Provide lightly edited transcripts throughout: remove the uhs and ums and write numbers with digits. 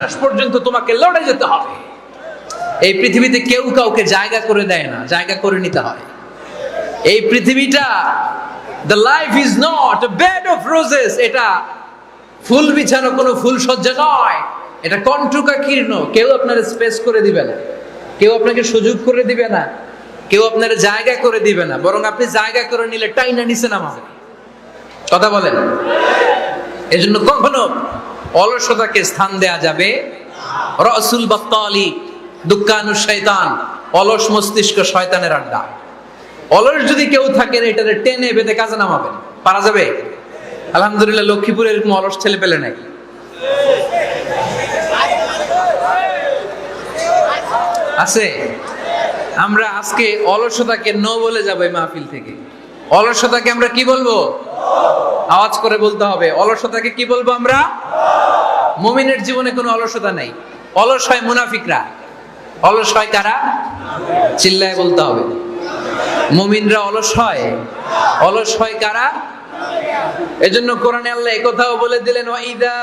শেষ পর্যন্ত তোমাকে লড়ে যেতে হবে। এই পৃথিবীতে কেউ কাউকে জায়গা করে দেয় না, জায়গা করে নিতে হয়। এই পৃথিবীটা the life is not a bed of roses, এটা ফুল বিছানো কোনো ফুল সজ্জা নয়, এটা কণ্টকাকীর্ণ। কেউ আপনার স্পেস করে দিবে না, কেউ আপনাকে সুযোগ করে দিবে না, কেউ আপনার জায়গা করে দিবে না, বরং আপনি জায়গা করে নিলে টাইনা নিচে নামাবে। কথা বলেন? এজন্য কখনো অলসতাকে স্থান দেয়া যাবে। রাসূল বাত্তালি দুক্কানু শয়তান, অলস মস্তিষ্ক শয়তানের আড্ডা। অলস যদি কেউ থাকেন এটারে টেনে বেঁধে কাজে নামাবেন, পারা যাবে? আলহামদুলিল্লাহ লক্ষ্মীপুরে এরকম অলস ছেলে পেলে নাই। আছে? আমরা আজকে অলসতাকে নো বলে যাবো এই মাহফিল থেকে। অলসতাকে আমরা কি বলবো? আওয়াজ করে বলতে হবে। অলসতাকে কি বলবো আমরা? মুমিনের জীবনে কোনো অলসতা নাই। অলস হয় মুনাফিকরা। অলস হয় কারা? চিল্লায় বলতে হবে। মুমিনরা অলস হয়? অলস হয় কারা? এজন্য কোরআনে আল্লাহ এই কথাও বলে দিলেন, ওয়াইদা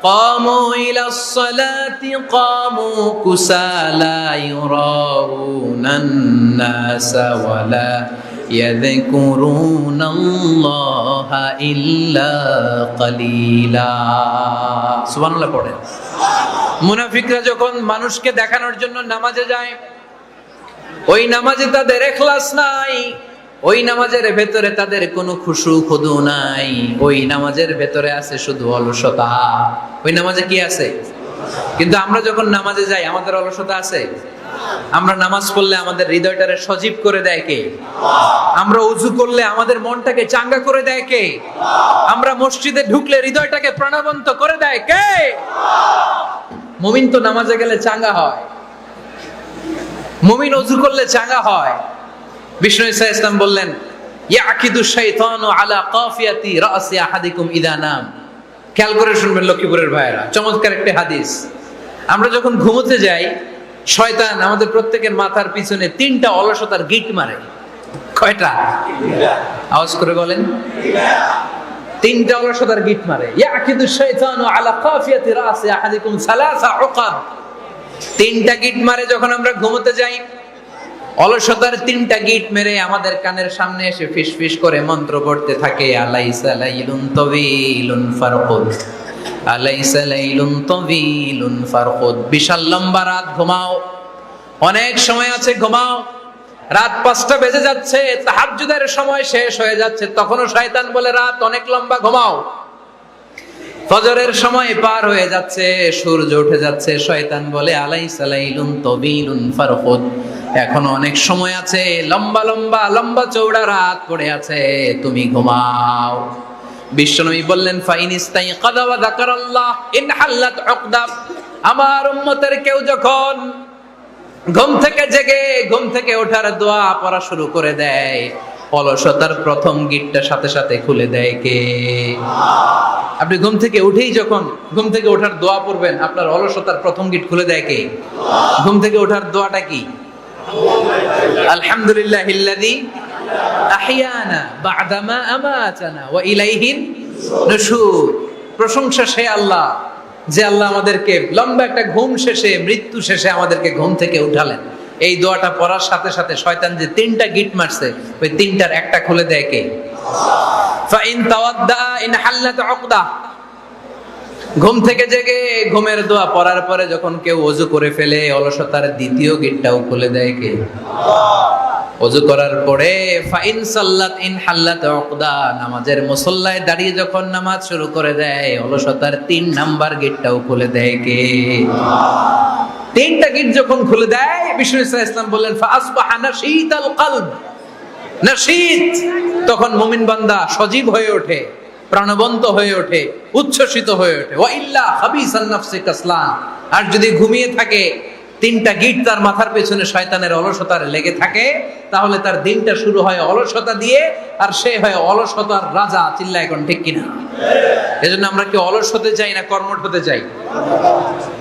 কামু ইলাস সালাতি কামু কুসালা ইউরাউনান নাসা ওয়ালা ইয়াযকুরুনাল্লাহা ইল্লা কালিলা। সুবহানাল্লাহ পড়েন। মুনাফিকরা যখন মানুষকে দেখানোর জন্য নামাজে যায়, ওই নামাজে তাদের ইখলাস নাই, ওই নামাজের ভেতরে তাদের কোনো খুশু খুদু নাই, ওই নামাজের ভেতরে আছে শুধু অলসতা। ওই নামাজে কি আছে? কিন্তু আমরা যখন নামাজে যাই আমাদের অলসতা আছে? আমরা নামাজ পড়লে আমাদের হৃদয়টারে সজীব করে দেয় কে? আমরা ওযু করলে আমাদের মনটাকে চাঙ্গা করে দেয় কে? আমরা মসজিদে ঢুকলে হৃদয়টাকে প্রাণবন্ত করে দেয় কে? মুমিন তো নামাজে গেলে চাঙ্গা হয়, মুমিন ওযু করলে চাঙ্গা হয়। বিষ্ণু ঈসা ইসলাম বললেন, ইয়াকিদু শাইতানু আলা কাফিয়াতি রাসি আহাদিকুম ইদা নাম। খেয়াল করে শুনবেন লক্ষ্মীপুরের ভাইয়েরা, চমৎকার একটা হাদিস। আমরা যখন ঘুমোতে যাই, শয়তান আমাদের প্রত্যেকের মাথার পিছনে 3টা অলসতার গিট মারে। কয়টা? আওয়াজ করে বলেন। 3টা অলসতার গিট মারে। ইয়াকিদু শাইতানু আলা কাফিয়াতি রাসি আহাদিকুম সালাসা উকাব। 3টা গিট মারে যখন আমরা ঘুমোতে যাই। অলসতার 3টা গিট মেরে আমাদের কানের সামনে এসে ফিসফিস করে মন্ত্র পড়তে থাকে, আলাইসা লাইলুন তাওয়িলুন ফারকুদ, আলাইসা লাইলুন তাওয়িলুন ফারকুদ। বিশাল লম্বা রাত, ঘুমাও। অনেক সময় আছে, ঘুমাও। রাত 5টা বেজে যাচ্ছে, তাহাজ্জুদের সময় শেষ হয়ে যাচ্ছে, তখনও শয়তান বলে রাত অনেক লম্বা, ঘুমাও। ফজরের সময় পার হয়ে যাচ্ছে, সূর্য উঠে যাচ্ছে, শয়তান বলে আলাইসা লাইলুন তাওয়িলুন ফারকুদ, এখনো অনেক সময় আছে, লম্বা লম্বা লম্বা চৌড়া রাত পড়ে আছে, তুমি ঘুমাও। বিশ্বনবী বললেন, ফাইনিস্তাইকাযা ওয়া যাকারাল্লাহ ইনহাল্লাত উকদা। আমার উম্মতের কেউ যখন ঘুম থেকে জেগে ঘুম থেকে ওঠার দোয়া পড়া শুরু করে দেয়, অলসতার প্রথম গিটটা সাথে সাথে খুলে দেয় কে? আপনি ঘুম থেকে উঠেই যখন ঘুম থেকে ওঠার দোয়া পড়বেন, আপনার অলসতার প্রথম গিট খুলে দেয় কে? ঘুম থেকে ওঠার দোয়াটা কি? আলহামদুলিল্লাহিল্লাযী আহইয়ানা বা'দা মা আমাতানা ওয়া ইলাইহিন নুশুর। প্রশংসা সে আল্লাহ, যে আল্লাহ আমাদেরকে লম্বা একটা ঘুম শেষে, মৃত্যু শেষে আমাদেরকে ঘুম থেকে উঠালেন। এই দোয়াটা পড়ার সাথে সাথে শয়তান যে 3টা গিট মারছে, ওই 3টার একটা খুলে দেয় কে? ফাইন তাওয়াদ্দা ইনহাল্লাত উকদা। ঘুম থেকে জেগে ঘুমের দোয়া পড়ার পরে যখন কেউ ওযু করে ফেলে, অলসতার দ্বিতীয় গিটটাও খুলে দেয় কে? ওযু করার পরে ফাইন সাল্লাত ইনহাল্লাত উকদা, নামাজের মুসল্লায় দাঁড়িয়ে যখন নামাজ শুরু করে দেয়, অলসতার 3 নাম্বার গিটটাও খুলে দেয় কে? 3টা গিট যখন খুলে দেয়, বিষ্ণু ইসলাম বললেন, ফাসবাহা নাশীতাল কলব। নাশীত, তখন মুমিন বান্দা সজীব হয়ে ওঠে, প্রাণবন্ত হয়ে ওঠে, উচ্ছ্বসিত হয়ে ওঠে। ওয়া ইল্লা খাবিসান নাফসি কাসলান। আর যদি ঘুমিয়ে থাকে, 3টা গিট তার মাথার পেছনে শয়তানের অলসতার লেগে থাকে, তাহলে তার দিনটা শুরু হয় অলসতা দিয়ে, আর সে হয় অলসতার রাজা। চিল্লায় এখন ঠিক কিনা? এজন্য আমরা কি অলস হতে চাই না কর্মঠ হতে চাই?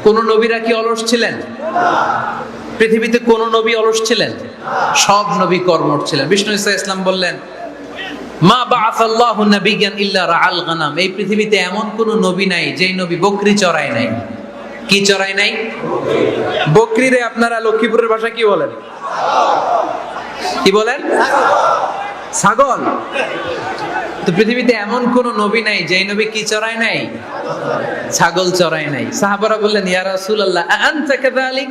কোন নবীরা কি অলস ছিলেন? পৃথিবীতে কোন নবী অলস ছিলেন? সব নবী কর্মঠ ছিলেন। বিষ্ণু ইসলাম বললেন, মা বাআসাল্লাহু নাবিয়্যান ইল্লা রাআল গানাম। এই পৃথিবীতে এমন কোন নবী নাই যেই নবী বকরি চড়ায় নাই। কি চড়াই নাই? বকরিরে আপনারা লক্ষ্মীপুরের ভাষা কি বলেন? কি বলেন? ছাগল। তো পৃথিবীতে এমন কোন নবী নাই যে নবী কি চড়াই নাই? ছাগল চড়াই নাই। সাহাবারা বললেন, ইয়া রাসূলুল্লাহ আনতা কাযালিক,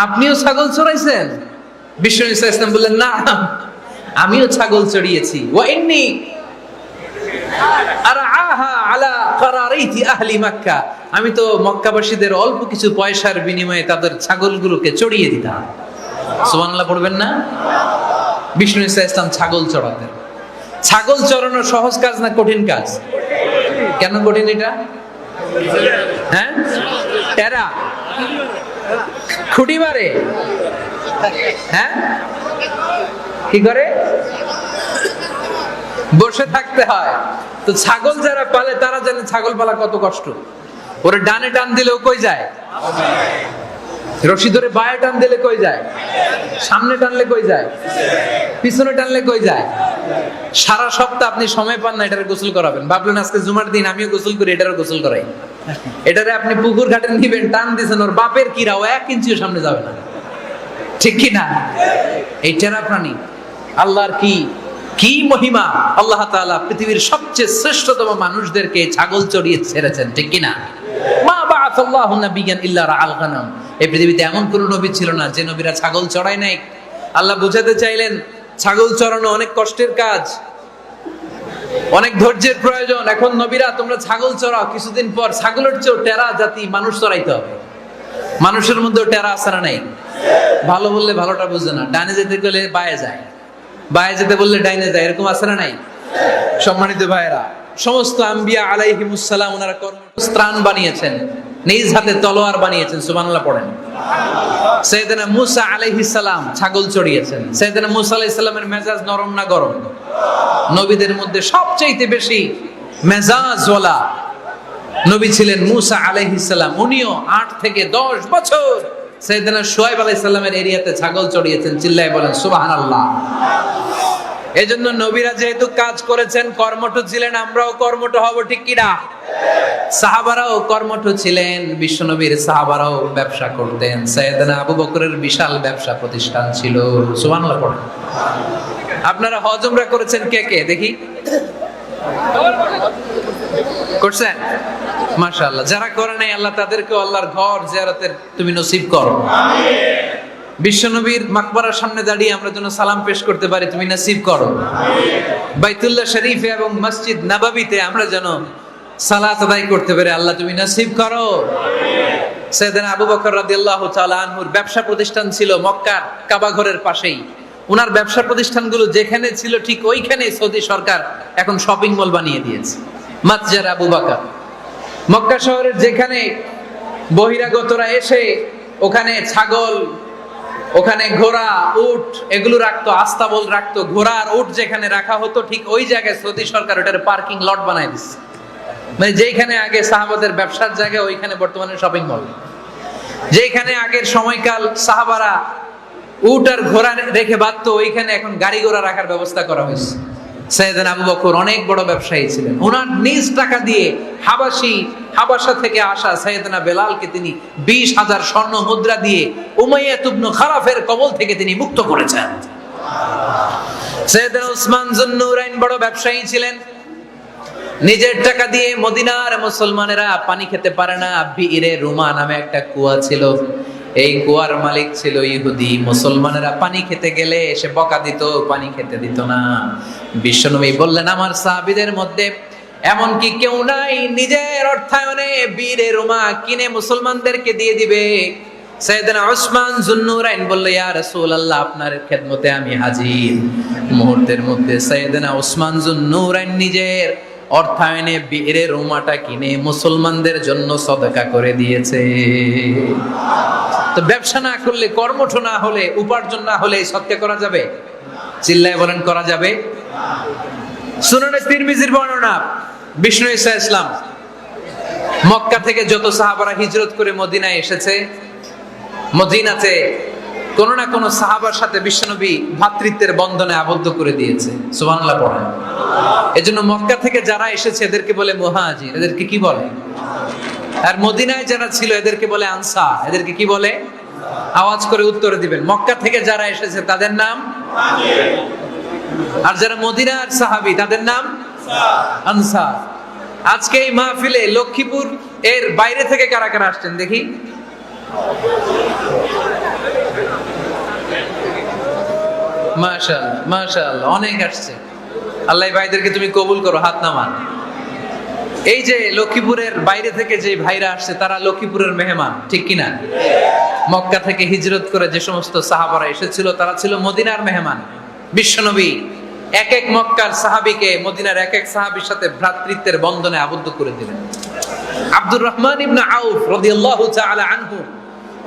আপনিও ছাগল চড়াইছেন? বিষ্ণু ইসা ইসলাম বললেন, না, আমিও ছাগল চড়িয়েছি। ওয়া ইন্নী আরআহা আলা কারারাইতি আহলি মক্কা, আমি তো মক্কাবাসীদের অল্প কিছু পয়সার বিনিময়ে তাদের ছাগলগুলোকে চড়িয়ে দিতাম। সুবহানাল্লাহ পড়বেন না? বিষ্ণু ইসা ইসলাম ছাগল চড়াতেন। ছাগল চড়ানো সহজ কাজ না কঠিন কাজ? কেন কঠিন এটা? হ্যাঁ, টেরা খুঁটি মারে। হ্যাঁ, কি করে? বসে থাকতে হয়। তো ছাগল যারা পালে তারা জানে ছাগল পালা কত কষ্ট। ওরে ডানে টান দিলেও কই যায়? রশি ধরে বায়ে টান দিলে কই যায়? সামনে টানলে কই যায়? পিছনে টানলে কই যায়? সারা সপ্তাহ আপনি সময় পান না এটারে গোসল করাবেন। ভাবলেন আজকে জুমার দিন আমিও গোসল করি, এটারে গোসল করাই। এটারে আপনি পুকুর ঘাটে নিবেন, টান দিয়েছেন, ওর বাপের কিরাও 1 ইঞ্চিও সামনে যাবে না। ঠিক কি না? এই টেরা প্রাণী আল্লাহর কি মহিমা! আল্লাহ তাআলা পৃথিবীর সবচেয়ে শ্রেষ্ঠতম মানুষদেরকে ছাগল চড়িয়ে ছেড়েছেন। ঠিক কি না? মা বাআসাল্লাহু নাবিয়ান ইল্লা রাআল গানাম, এই পৃথিবীতে এমন কোন নবী ছিল না যে নবীরা ছাগল চড়ায় নাই। আল্লাহ বুঝাতে চাইলেন ছাগল চড়ানো অনেক কষ্টের কাজ, অনেক ধৈর্যের প্রয়োজন। এখন নবীরা তোমরা ছাগল চড়াও, কিছুদিন পর ছাগলের চেয়েও টেরা জাতি মানুষ চড়াইতে হবে। মানুষের মধ্যেও টেরা আছে না নাই? ভালো বললে ভালোটা বুঝে না, ডানে যেতে গেলে বায়ে যায়, বায়ে যেতে বললে ডাইনে যায়, এরকম আছে না নাই? সম্মানিত ভাইয়েরা, সমস্ত আম্বিয়া আলাইহিমুস সালাম ওনারা কর্মস্থান বানিয়েছেন, নিজ হাতে তলোয়ার বানিয়েছেন। সুবহানাল্লাহ পড়েন। সাইয়েদনা মূসা আলাইহিস সালাম ছাগল চড়িয়েছেন। সাইয়েদনা মূসা আলাইহিস সালামের মেজাজ নরম না গরম? নবীদের মধ্যে সবচেয়ে বেশি মেজাজওয়ালা নবী ছিলেন মূসা আলাইহিস সালাম। উনিও 8 থেকে 10 বছর সাইয়েদনা শুআয়ব আলাইহিস সালামের এরিয়াতে ছাগল চড়িয়েছেন। চিল্লায় বলেন সুবহানাল্লাহ। এজন্য নবীরা যেহেতু কাজ করেছেন, কর্মঠ ছিলেন, আমরাও কর্মঠ হব। ঠিক কি না? সাহাবারাও কর্মঠ ছিলেন, বিশ্বনবীর সাহাবারাও ব্যবসা করতেন। সাইয়েদনা আবু বকরের বিশাল ব্যবসা প্রতিষ্ঠান ছিল। সুবহানাল্লাহ পড়েন। আপনারা হজ উমরা করেছেন কে কে দেখি? করছেন? মাশাআল্লাহ। যারা করে নাই আল্লাহ তাদেরকে আল্লাহর ঘর জিয়ারতের তুমি নসিব করো। আমিন। বিশ্বনবীর মাকবারার সামনে দাঁড়িয়ে আমরা যেন সালাম পেশ করতে পারি, তুমি নসিব করো। আমিন। বাইতুল্লাহ শরীফে এবং মসজিদ নববীতে আমরা যেন সালাত আদায় করতে পারি, আল্লাহ তুমি নসিব করো। আমিন। সাইয়েদনা আবু বকর রাদিয়াল্লাহু তাআলা আনহুর ব্যবসা প্রতিষ্ঠান ছিল মক্কার কাবা ঘরের পাশেই। উনার ব্যবসা প্রতিষ্ঠানগুলো যেখানে ছিল ঠিক ওইখানে সৌদি সরকার এখন শপিং মল বানিয়ে দিয়েছে। মাতজার আবু বকর। মক্কা শহরের যেখানে বহিরাগতরা এসে ওখানে ছাগল, ওখানে ঘোড়া, উট এগুলো রাখতো, আস্তাবল রাখতো, ঘোড়া আর উট যেখানে রাখা হতো ঠিক ওই জায়গায় সৌদি সরকার ওটার পার্কিং লট বানায় দিচ্ছে। মানে যেখানে আগে সাহাবাদের ব্যবসার জায়গা ওইখানে বর্তমানে শপিং মল। যেখানে আগের সময়কাল সাহাবারা উট আর ঘোড়া রেখে বাঁধতো ওইখানে এখন গাড়ি ঘোড়া রাখার ব্যবস্থা করা হয়েছে। সাইয়েদনা আবু বকর অনেক বড় ব্যবসায়ী ছিলেন। ওনার নিজ টাকা দিয়ে হাবাসা থেকে আসা সাইয়েদনা বেলালকে তিনি 20,000 স্বর্ণ মুদ্রা দিয়ে উমাইয়া ইবনে খালাফের কবল থেকে তিনি মুক্ত করেছেন। সাইয়েদনা উসমান যুন্নুরাইন বড় ব্যবসায়ী ছিলেন। নিজের টাকা দিয়ে মদিনার মুসলমানেরা পানি খেতে পারে না, বিইরে রুমা নামে একটা কুয়া ছিল, এই কুয়ার মালিক ছিল ইহুদি। মুসলমানেরা পানি খেতে গেলে এসে বকা দিত, পানি খেতে দিত না। বিশ্বনবী বললেন আমার সাহাবীদের মধ্যে এমন কি কেউ নাই নিজের অর্থায়নে বীরে রুমা কিনে মুসলমানদেরকে দিয়ে দিবে? সাইয়েদনা উসমান যুন্নুরাইন বলল ইয়া রাসূলুল্লাহ আপনার খেদমতে আমি হাজির। মুহূর্তের মধ্যে সাইয়েদনা উসমান যুন্নুরাইন নিজের অর্থায়নে বীরে রুমাটা কিনে মুসলমানদের জন্য সদকা করে দিয়েছে। তো ব্যবসা না করলে, কর্মঠ না হলে, উপার্জন না হলে সদকা করা যাবে? চিল্লায় বলেন করা যাবে? সুনানে তিরমিজির বর্ণনা, বিষ্ণু ঈসা ইসলাম মক্কা থেকে যত সাহাবারা হিজরত করে মদিনায় এসেছে, মদিনাতে কোন না কোন সাহাবার সাথে বিশ্বনবী ভ্রাতৃত্বের বন্ধনে আবদ্ধ করে দিয়েছে। সুবহানাল্লাহ পড়েন। এজন্য মক্কা থেকে যারা এসেছে এদেরকে বলে মুহাজির। এদেরকে কি বলে? আর মদিনায় যারা ছিল এদেরকে বলে আনসার। এদেরকে কি বলে? আওয়াজ করে উত্তরে দিবেন। মক্কা থেকে যারা এসেছে তাদের নাম, আর যারা মদিনার সাহাবী তাদের নাম আনসার। আজকে এই মাহফিলে লক্ষ্মীপুর এর বাইরে থেকে কারা কারা আসছেন দেখি? মাশাআল্লাহ মাশাআল্লাহ, অনেক আসছে। আল্লাহ ভাইদেরকে তুমি কবুল করো, হাত নামান। এই যে লক্ষ্মীপুরের বাইরে থেকে যে ভাইরা আসছে তারা লক্ষ্মীপুরের মেহমান, ঠিক কিনা? মক্কা থেকে হিজরত করে যে সমস্ত সাহাবারা এসেছিল তারা ছিল মদিনার মেহমান। বিশ্বনবী এক এক মক্কার সাহাবীকে মদিনার এক এক সাহাবীর সাথে ভ্রাতৃত্বের বন্ধনে আবদ্ধ করে দিলেন। আব্দুর রহমান ইবনে আউফ রাদিয়াল্লাহু তাআলা আনহু,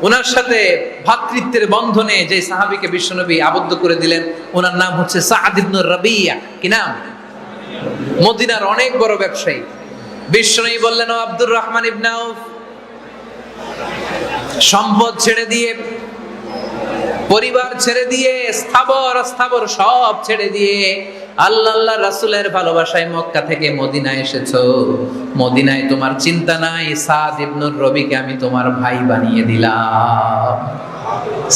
ওনার সাথে ভ্রাতৃত্বের বন্ধনে যে সাহাবীকে বিশ্বনবী আবদ্ধ করে দিলেন ওনার নাম হচ্ছে সাআদ ইবনে রাবিয়া। কি নাম? মদিনার অনেক বড় ব্যবসায়ী। বিশ্বনবী বললেন, ও আব্দুর রহমান ইবনে আউফ, সম্পদ ছেড়ে দিয়ে, পরিবার ছেড়ে দিয়ে, স্থাবর অস্থাবর সব ছেড়ে দিয়ে আল্লাহ রাসূলের ভালোবাসায় মক্কা থেকে মদিনায় এসেছো। মদিনায় তোমার চিন্তা নাই, সাদ ইবনে রবিকে আমি তোমার ভাই বানিয়ে দিলাম।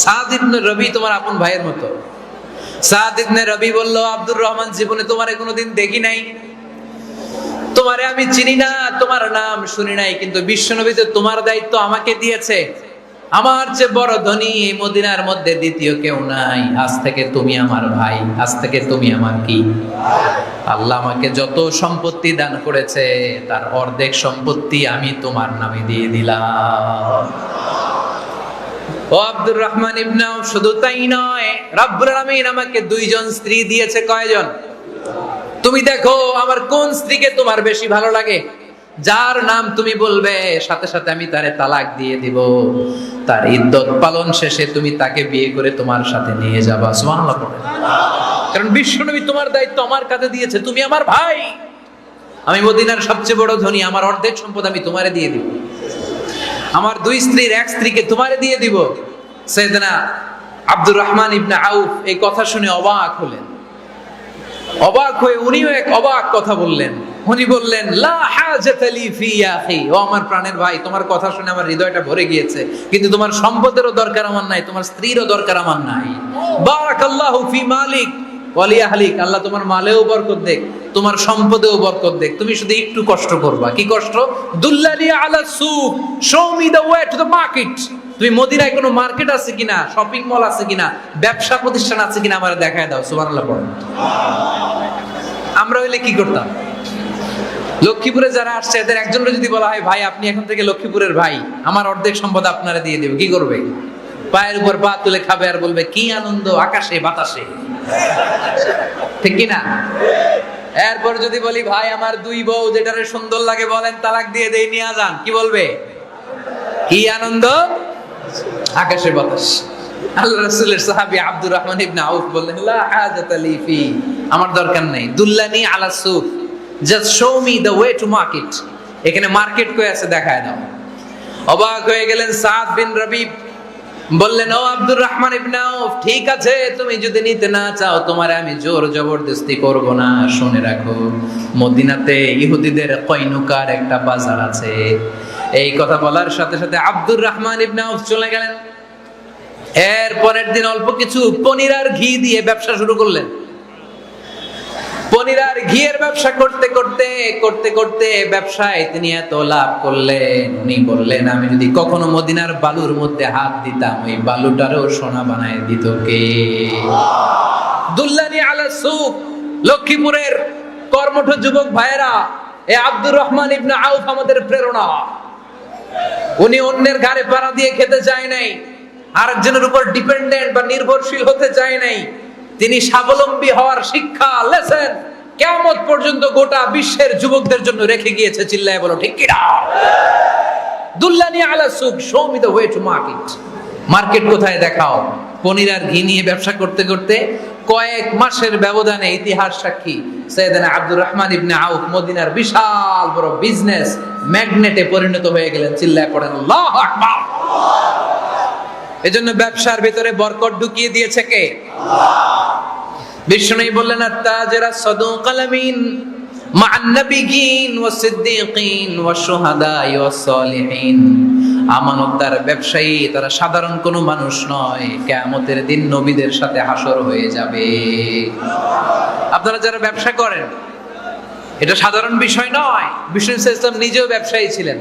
সাদ ইবনে রবি তোমার আপন ভাইয়ের মতো। সাদ ইবনে রবি বলল, আব্দুর রহমান, জীবনে তোমারে কোনোদিন দেখি নাই, তোমারে আমি চিনি না, তোমার নাম শুনি নাই, কিন্তু বিশ্বনবীতে তোমার দায়িত্ব আমাকে দিয়েছে। আমার চেয়ে বড় ধনী এই মদিনার মধ্যে দ্বিতীয় কেউ নাই। আজ থেকে তুমি আমার ভাই, আজ থেকে তুমি আমার কি? আল্লাহ আমাকে যত সম্পত্তি দান করেছে তার অর্ধেক সম্পত্তি আমি তোমার নামে দিয়ে দিলাম। ও আব্দুর রহমান ইবনে আউফ, শুধু তাই নয়, রব্বুল আলামিন আমাকে দুইজন স্ত্রী দিয়েছে। কয়জন? তুমি দেখো আমার কোন স্ত্রীকে তোমার বেশি ভালো লাগে, যার নাম তুমি বলবে সাথে সাথে আমি তারে তালাক দিয়ে দিব। তার ইদ্দত পালন শেষে তুমি তাকে বিয়ে করে তোমার সাথে নিয়ে যাবা। সুবহানাল্লাহ পড়ে। কারণ বিশ্বনবী তোমার দায়িত্ব আমার কাছে দিয়েছে, তুমি আমার ভাই। আমি মদিনার সবচেয়ে বড় ধনী, আমার অর্ধেক সম্পদ আমি তোমারে দিয়ে দিব। আমার দুই স্ত্রীর এক স্ত্রীকে তোমারে দিয়ে দিব। সাইয়েদনা আব্দুর রহমান ইবনে আউফ এই কথা শুনে অবাক হলেন। অবাক হয়ে উনিও এক অবাক কথা বললেন। উনি বললেন, লা হাজাতা লি ফি ইয়া আখি, ও আমার প্রাণের ভাই, তোমার কথা শুনে আমার হৃদয়টা ভরে গিয়েছে, কিন্তু তোমার সম্পদেরও দরকার আমার নাই, তোমার স্ত্রীরও দরকার আমার নাই। বারাকাল্লাহু ফি মালিক ওয়া লি আহলিক, আল্লাহ তোমার মালেও বরকত দেখ, তোমার সম্পদেও বরকত দেখ। তুমি শুধু একটু কষ্ট করবা। কি কষ্ট? দুল্লালি আলা সুক, show me the way to the market. তুমি মদিনায় কোনো মার্কেট আছে কিনা, শপিং মল আছে কিনা, ব্যবসা প্রতিষ্ঠান আছে কিনা আমারে দেখায় দাও। সুবহানাল্লাহ পড়ো। আমরা হইলে কি করতাম? লক্ষ্মীপুরে যারা আসছে এদের একজনের যদি বলা হয়, ভাই আপনি এখন থেকে লক্ষ্মীপুরের ভাই, আমার অর্ধেক সম্পদ আপনারা দিয়ে দেব, কি করবে? পায়ের উপর পা তুলে খাবে আর বলবে, কি আনন্দ আকাশে বাতাসে। ঠিক কি না? এরপর যদি বলি, ভাই আমার দুই বউ, যেটারে সুন্দর লাগে বলেন তালাক দিয়ে দেই, নিয়ে যান, কি বলবে? কি আনন্দ আকাশে বাতাস। আল্লাহ রাসূলের সাহাবী আব্দুর রহমান ইবনে আউফ বললেন, লা হাজাতা লি ফি, আমার দরকার নেই। দুল্লানি আলা সুক, just show me the way to market. এখানে মার্কেট কই আছে দেখায় দাও। অবাক হয়ে গেলেন সাদ বিন রবি, বললেন, ও আব্দুর রহমান ইবনে আউফ, ঠিক আছে, তুমি যদি নিতে না চাও তোমারে আমি জোর জবরদস্তি করব না। শুনে রাখো, মদিনাতে ইহুদিদের কয়নুকার একটা বাজার আছে। এই কথা বলার সাথে সাথে আব্দুর রহমান ইবনে আউফ চলে গেলেন। এর পরের দিন অল্প কিছু পনির আর ঘি দিয়ে ব্যবসা শুরু করলেন। পনির আর ঘিয়ের ব্যবসা করতে করতে করতে করতে ব্যবসায় তিনি এত লাভ করলেন, উনি বললেন, আমি যদি কখনো মদিনার বালুর মধ্যে হাত দিতাম, ওই বালুটারও সোনা বানায় দিত কে? দুল্লানি আলা সুক। লক্ষ্মীপুরের কর্মঠ যুবক ভাইয়েরা, এ আব্দুর রহমান ইবনে আউফ আমাদের প্রেরণা। উনি অন্যের ঘাড়ে পাড়া দিয়ে খেতে চায় নাই, আরেকজনের উপর ডিপেন্ডেন্ট বা নির্ভরশীল হতে চায় নাই। তিনি স্বাবলম্বী হওয়ার শিক্ষা, লেসন কিয়ামত পর্যন্ত গোটা বিশ্বের যুবকদের জন্য রেখে গিয়েছে। চিল্লায় বলো ঠিক কিনা? দুল্লানি আলা সুক, show me the way to market. Market কোথায় দেখাও। পনির আর ঘি নিয়ে ব্যবসা করতে করতে কয়েক মাসের ব্যবধানে ইতিহাস সাক্ষী সাইয়েদনা আব্দুর রহমান ইবনে আউফ মদিনার বিশাল বড় বিজনেস ম্যাগনেটে পরিণত হয়ে গেলেন। চিল্লায় পড়েন আল্লাহু আকবার। এজন্য ব্যবসার ভিতরে বরকত ঢুকিয়ে দিয়েছে কে? আল্লাহ। বিষ্ণু বললেন, আত-তাজিরা সাদুকাল আমিন, মা'আন নাবিয়্যিন ওয়াস সিদ্দীকিন ওয়াশ শুহাদা'i ওয়াস সালিহিন। আমানতদার ব্যবসায়ী তারা সাধারণ কোনো মানুষ নয়, কিয়ামতের দিন নবীদের সাথে হাসর হয়ে যাবে। আপনারা যারা ব্যবসা করেন, এটা সাধারণ বিষয় নয়। বিষ্ণু ইসলাম নিজেও ব্যবসায়ী ছিলেন।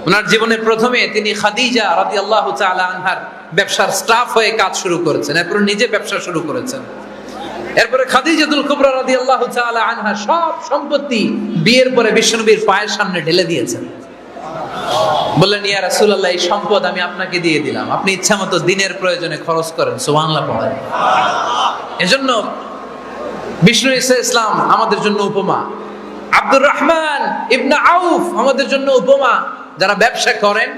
ওনার জীবনের প্রথমে তিনি খাদিজা রাদিয়াল্লাহু তাআলা আনহার ব্যবসার স্টাফ হয়ে কাজ শুরু করেছেন, এরপর নিজে ব্যবসা শুরু করেছেন। এরপরে খাদিজাতুল কুবরা রাদিয়াল্লাহু তাআলা আনহা সব সম্পত্তি বিয়ের পরে বিশ্বনবীর পায়ের সামনে ঢেলে দিয়েছেন। বললেন, ইয়া রাসূলুল্লাহ, এই সম্পদ আমি আপনাকে দিয়ে দিলাম, আপনি ইচ্ছামতো দিনের প্রয়োজনে খরচ করেন। সুবহানাল্লাহ পড়েন। এজন্য বিষ্ণু ইসলাম আমাদের জন্য উপমা, আব্দুর রহমান ইবনে আউফ আমাদের জন্য উপমা। যারা ব্যবসা করেন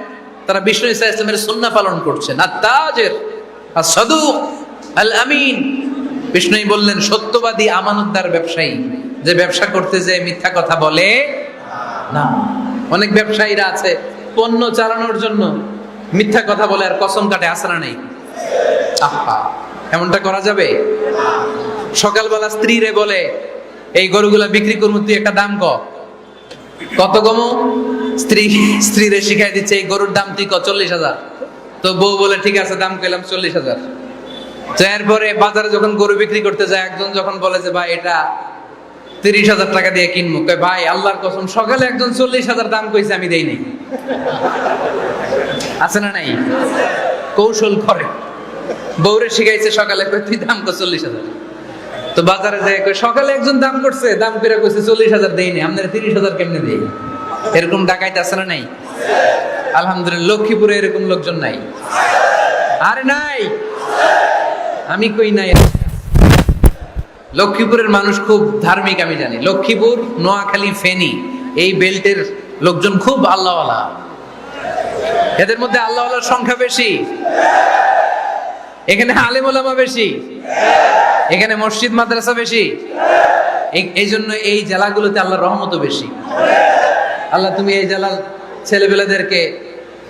তারা বিষ্ণু ইসলামের সুন্নাহ পালন করছেন। আত-তাজির আস-সাদুক আল-আমিন। বিষ্ণুই বললেন, সত্যবাদী আমানতদার ব্যবসায়ী, যে ব্যবসা করতে যে মিথ্যা কথা বলে না। অনেক ব্যবসায়ীরা আছে পণ্য চালানোর জন্য মিথ্যা কথা বলে আর কসম কাটে, আছে না নাই? আহা, এমনটা করা যাবে? সকালবেলা স্ত্রীরে বলে, এই গরুগুলা বিক্রি করবো, তুই একটা দাম কত কমো? স্ত্রীরে শিখাই দিচ্ছে, এই গরুর দাম তুই 40,000। তো বউ বলে, ঠিক আছে, দাম কইলাম 40,000। এরপরে বাজারে যখন গরু বিক্রি করতে যায়, একজন যখন বলে যে ভাই এটা 30,000 টাকা দিয়ে কিনবো, কয় ভাই আল্লাহর কসম সকালে একজন 40,000 দাম কইছে, আমি দেই নাই। আছে না নাই? কৌশল করে। বউরে শিখাইছে সকালে, কয় তুই দাম কর 40,000। তো বাজারে যায়, সকালে একজন দাম করছে, দাম করে কইছে 40,000 দেই নাই, আপনারা 30,000 কেমনে দেই? এরকম ডাকাইতে আছে না নাই? আলহামদুলিল্লাহ, লক্ষ্মীপুরে এরকম লোকজন নাই। আরে নাই, আমি কই নাই। লক্ষ্মীপুরের মানুষ খুব ধার্মিক, আমি জানি। লক্ষ্মীপুর, নোয়াখালী, ফেনী, এই বেল্টের লোকজন খুব আল্লাহওয়ালা। এদের মধ্যে আল্লাহওয়ালার সংখ্যা বেশি। এখানে আলেম ওলামা বেশি, এখানে মসজিদ মাদ্রাসা বেশি। এই জন্য এই জেলাগুলোতে আল্লাহর রহমতও বেশি। আল্লাহ, তুমি এই জেলার ছেলেপেলেদেরকে,